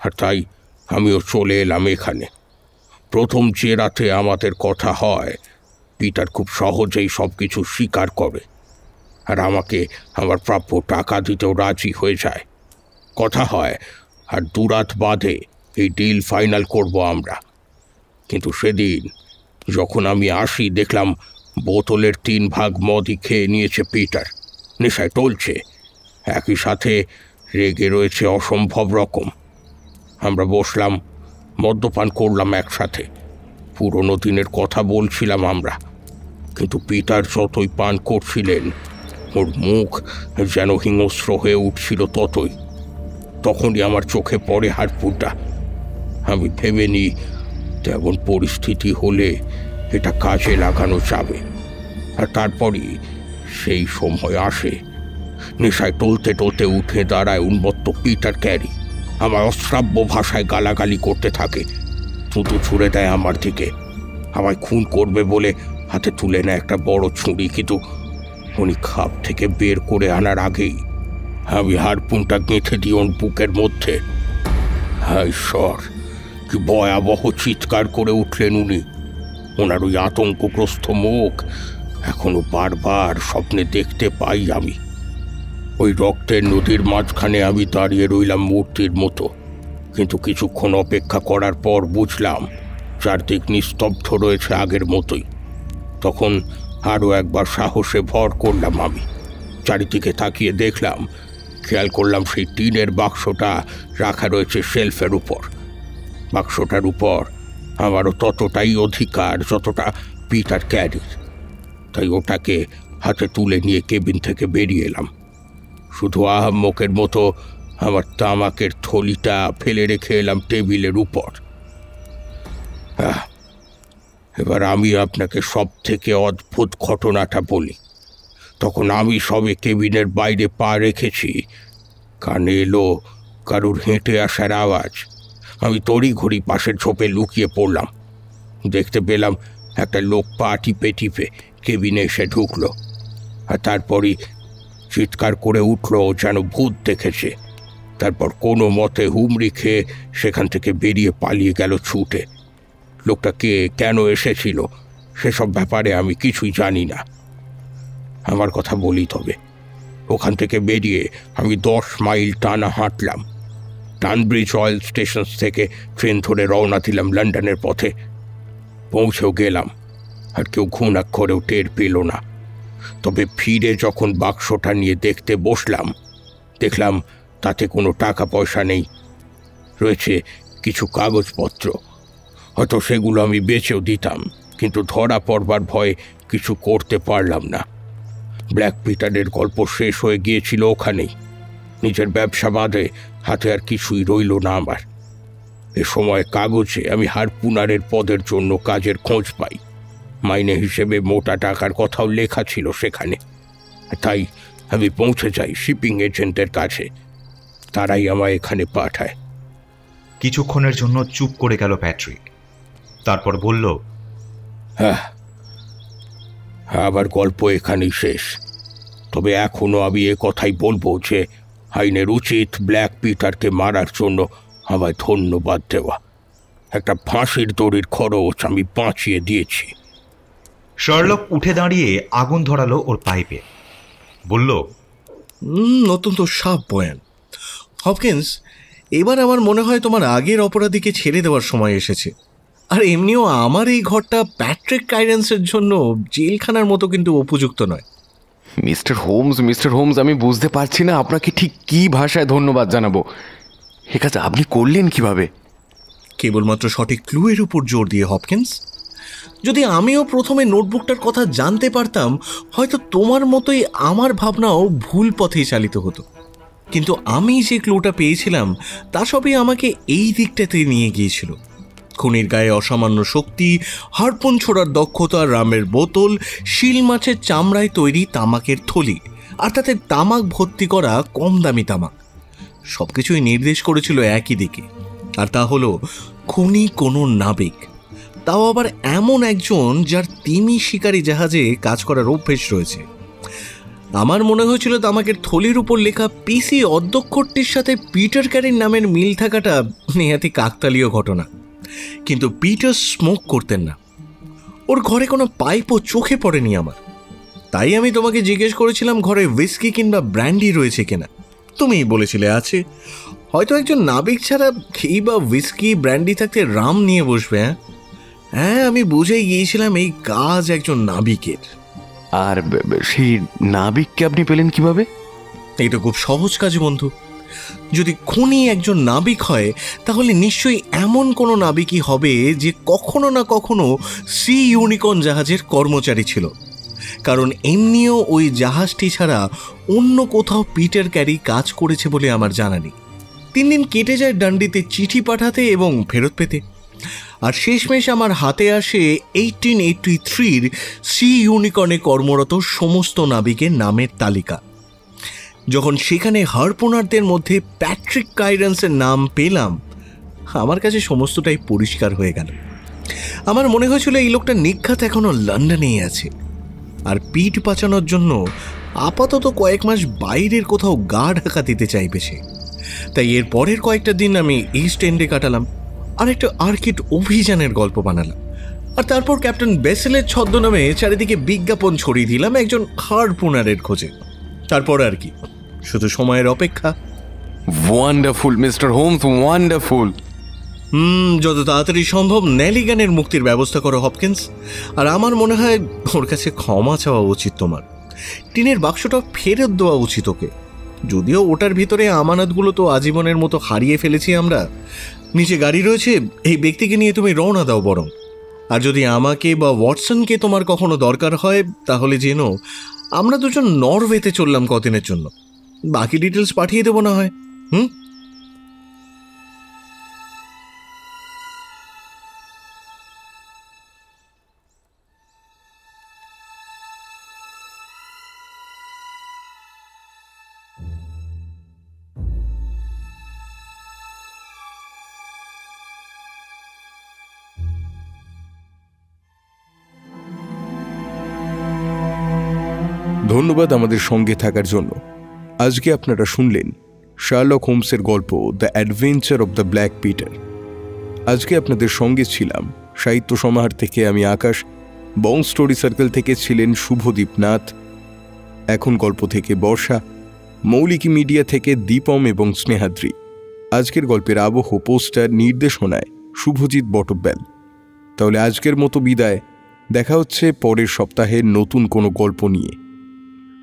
আর তাই আমিও চলে এলাম এখানে। প্রথম যে রাতে আমাদের কথা হয় পিটার খুব সহজেই সব কিছু স্বীকার করে, আর আমাকে আমার প্রাপ্য টাকা দিতেও রাজি হয়ে যায়। কথা হয় আর 2 রাত বাদে এই ডিল ফাইনাল করব আমরা। কিন্তু সেদিন যখন আমি আসি দেখলাম বোতলের 3 ভাগ মদই খেয়ে নিয়েছে পিটার, নেশায় টলছে, একই সাথে রেগে রয়েছে অসম্ভব রকম। আমরা বসলাম, মদ্যপান করলাম একসাথে, পুরনো দিনের কথা বলছিলাম আমরা। কিন্তু পিটার যতই পান করছিলেন ওর মুখ যেন হিংস্র হয়ে উঠছিল ততই। তখনই আমার চোখে পড়ে হারপুনটা। আমি ভেবে নিই তেমন পরিস্থিতি হলে এটা কাজে লাগানো যাবে। আর তারপরই সেই সময় আসে। নেশায় টলতে টলতে উঠে দাঁড়ায় উন্মত্ত পিটার ক্যারি। আমার অশ্রাব্য ভাষায় গালাগালি করতে থাকে, থুতু ছুঁড়ে দেয় আমার দিকে, আমায় খুন করবে বলে হাতে তুলে নেয় একটা বড় ছুরি। কিন্তু উনি খাপ থেকে বের করে আনার আগেই আমি হারপুনটা গেঁথে দিই ওর বুকের মধ্যে। হায় ঈশ্বর, কি ভয়াবহ চিৎকার করে উঠলেন উনি। ওনার ওই আতঙ্কগ্রস্ত মুখ এখনো বারবার স্বপ্নে দেখতে পাই আমি। ওই রক্তের নদীর মাঝখানে আমি দাঁড়িয়ে রইলাম মূর্তির মতো। কিন্তু কিছুক্ষণ অপেক্ষা করার পর বুঝলাম চারদিক নিস্তব্ধ রয়েছে আগের মতোই। তখন আরও একবার সাহসে ভর করলাম আমি। চারিদিকে তাকিয়ে দেখলাম, খেয়াল করলাম সেই টিনের বাক্সটা রাখা রয়েছে শেলফের উপর। বাক্সটার উপর আমারও ততটাই অধিকার যতটা পিটার ক্যারির, তাই ওটাকে হাতে তুলে নিয়ে কেবিন থেকে বেরিয়ে এলাম। শুধু আহাম্মকের মতো আমার তামাকের থলিটা ফেলে রেখে এলাম টেবিলের উপর। এবার আমি আপনাকে সব থেকে অদ্ভুত ঘটনাটা বলি। তখন আমি সবে কেবিনের বাইরে পা রেখেছি, কানে এলো কারুর হেঁটে আসার আওয়াজ। আমি তড়িঘড়ি পাশের ঝোপে লুকিয়ে পড়লাম। দেখতে পেলাম একটা লোক পা টিপে টিপে কেবিনে এসে ঢুকলো, আর তারপরই চিৎকার করে উঠল যেন ভূত দেখেছে। তারপর কোনো মতে হুমড়ি খেয়ে সেখান থেকে বেরিয়ে পালিয়ে গেল ছুটে। লোকটা কে, কেন এসেছিল সেসব ব্যাপারে আমি কিছুই জানি না। আমার কথা বলি তবে, ওখান থেকে বেরিয়ে আমি 10 মাইল টানা হাঁটলাম। টানব্রিজ অয়েল স্টেশন থেকে ট্রেন ধরে রওনা দিলাম লন্ডনের পথে। পৌঁছেও গেলাম, আর কেউ ঘুণাক্ষরেও টের পেল না। তবে ফিরে যখন বাক্সটা নিয়ে দেখতে বসলাম, দেখলাম তাতে কোনো টাকা পয়সা নেই। রয়েছে কিছু কাগজপত্র, হয়তো সেগুলো আমি বেচেও দিতাম, কিন্তু ধরা পড়বার ভয়ে কিছু করতে পারলাম না। ব্ল্যাক পিটারের গল্প শেষ হয়ে গিয়েছিল ওখানেই। নিজের ব্যবসা বাদে হাতে আর কিছুই রইল না আমার। এ সময় কাগজে আমি হারপুনারের পদের জন্য কাজের খোঁজ পাই। মাইনে হিসেবে মোটা টাকার কথাও লেখা ছিল সেখানে। তাই আমি পৌঁছে যাই শিপিং এজেন্টের কাছে। তারাই আমায় এখানে পাঠায়। কিছুক্ষণের জন্য চুপ করে গেল প্যাট্রিক, তারপর বলল, হ্যাঁ, আবার গল্প এখানেই শেষ। তবে এখনো আমি এ কথাই বলবো যে আইনের উচিত ব্ল্যাক পিটারকে মারার জন্য আমায় ধন্যবাদ দেওয়া। একটা ফাঁসির দড়ির খরচ আমি বাঁচিয়ে দিয়েছি। শার্লক উঠে দাঁড়িয়ে আগুন ধরালো ওর পাইপে, বলল, নতুন তো সাপ বয়ান। হপকিন্স, এবার আমার মনে হয় তোমার আগের অপরাধীকে ছেড়ে দেওয়ার সময় এসেছে। আর এমনিও আমার এই ঘরটা প্যাট্রিক কাইরেন্সের জন্য জেলখানার মতো কিন্তু উপযুক্ত নয়। মিস্টার হোমস, আমি বুঝতে পারছি না আপনাকে ঠিক কী ভাষায় ধন্যবাদ জানাবো। এ কাজ আপনি করলেন কিভাবে? কেবলমাত্র সঠিক ক্লুয়ের উপর জোর দিয়ে, হপকিন্স। যদি আমিও প্রথমে নোটবুকটার কথা জানতে পারতাম, হয়তো তোমার মতোই আমার ভাবনাও ভুল পথেই চালিত হতো। কিন্তু আমি যে ক্লুটা পেয়েছিলাম তা সবই আমাকে এই দিকটাতে নিয়ে গিয়েছিল। খুনির গায়ে অসামান্য শক্তি, হারপুন ছোড়ার দক্ষতা, রামের বোতল, শিল মাছের চামড়ায় তৈরি তামাকের থলি, আর তাতে তামাক ভর্তি করা কম দামি তামাক। সবকিছুই নির্দেশ করেছিল একই দিকে, আর তা হলো খুনি কোনো নাবিক, তাও আবার এমন একজন যার তিমি শিকারী জাহাজে কাজ করার অভ্যেস রয়েছে। আমার মনে হয়েছিল তামাকের থলির উপর লেখা পিসি অধ্যক্ষরটির সাথে পিটার ক্যারির নামের মিল থাকাটা নেহাতি কাকতালীয় ঘটনা। কিন্তু পিটার স্মোক করতেন না, ওর ঘরে কোনো পাইপও চোখে পড়েনি আমার। তাই আমি তোমাকে জিজ্ঞেস করেছিলাম ঘরে হুইস্কি কিংবা ব্র্যান্ডি রয়েছে কিনা। তুমিই বলেছিলে আছে। হয়তো একজন নাবিক ছাড়া খেই বা হুইস্কি ব্র্যান্ডি থাকতে রাম নিয়ে বসবে। হ্যাঁ, আমি বুঝেই গিয়েছিলাম এই কাজ একজন নাবিকের। আর সেই নাবিককে আপনি পেলেন কিভাবে? এটা খুব সহজ কাজ বন্ধু। যদি খুনি একজন নাবিক হয়, তাহলে নিশ্চয়ই এমন কোনো নাবিকই হবে যে কখনো না কখনো সি ইউনিকর্ন জাহাজের কর্মচারী ছিল। কারণ এমনিও ওই জাহাজটি ছাড়া অন্য কোথাও পিটার ক্যারি কাজ করেছে বলে আমার জানা নেই। 3 দিন কেটে যায় ডান্ডিতে চিঠি পাঠাতে এবং ফেরত পেতে। আর শেষমেশ আমার হাতে আসে 1883-র সি ইউনিকর্নে কর্মরত সমস্ত নাবিকের নামের তালিকা। যখন সেখানে হারপুনারদের মধ্যে প্যাট্রিক কাইরেন্সের নাম পেলাম, আমার কাছে সমস্তটাই পরিষ্কার হয়ে গেল। আমার মনে হয়েছিল এই লোকটা নিঘাত এখনো লন্ডনেই আছে, আর পিঠ বাঁচানোর জন্য আপাতত কয়েক মাস বাইরের কোথাও গা ঢাকা দিতে চাইবে সে। তাই এর পরের কয়েকটা দিন আমি ইস্ট এন্ডে কাটালাম, আর একটা আর্কিড অভিযানের গল্প বানালাম। আর তারপর ক্যাপ্টেন বেসেলের ছদ্মনামে চারিদিকে বিজ্ঞাপন ছড়িয়ে দিলাম একজন হারপুনারের খোঁজে। তারপর আর কি, শুধু সময়ের অপেক্ষা। Wonderful mister Holmes, wonderful. যত তাড়াতাড়ি সম্ভব নেলিগানের মুক্তির ব্যবস্থা করো হপকিন্স। আর আমার মনে হয় ওর কাছে ক্ষমা চাওয়া উচিত তোমার। টিনের বাক্সটা ফেরত দেওয়া উচিত ওকে। যদিও ওটার ভিতরে আমানতগুলো তো আজীবনের মতো হারিয়ে ফেলেছি আমরা। নিচে গাড়ি রয়েছে, এই ব্যক্তিকে নিয়ে তুমি রওনা দাও বরং। আর যদি আমাকে বা ওয়াটসনকে তোমার কখনো দরকার হয় তাহলে জেনো আমরা দুজন নরওয়েতে চললাম কদিনের জন্য। বাকি ডিটেলস পাঠিয়ে দেবো না হয়। ধন্যবাদ আমাদের সঙ্গে থাকার জন্য। আজকে আপনারা শুনলেন শার্লক হোমসের গল্প the adventure of the black Peter. আজকে আপনাদের সঙ্গে ছিলাম সাহিত্য সমাহার থেকে আমি আকাশ, বং স্টোরি সার্কেল থেকে ছিলেন শুভদীপ নাথ, এখন গল্প থেকে বর্ষা, মৌলিকি মিডিয়া থেকে দীপম এবং স্নেহাদ্রি। আজকের গল্পের আবহ, পোস্টার, নির্দেশনায় শুভজিৎ বটব্যাল। তাহলে আজকের মতো বিদায়, দেখা হচ্ছে পরের সপ্তাহের নতুন কোনো গল্প নিয়ে।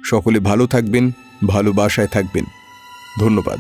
সকলে ভালো থাকবেন, ভালোবাসায় থাকবেন। ধন্যবাদ।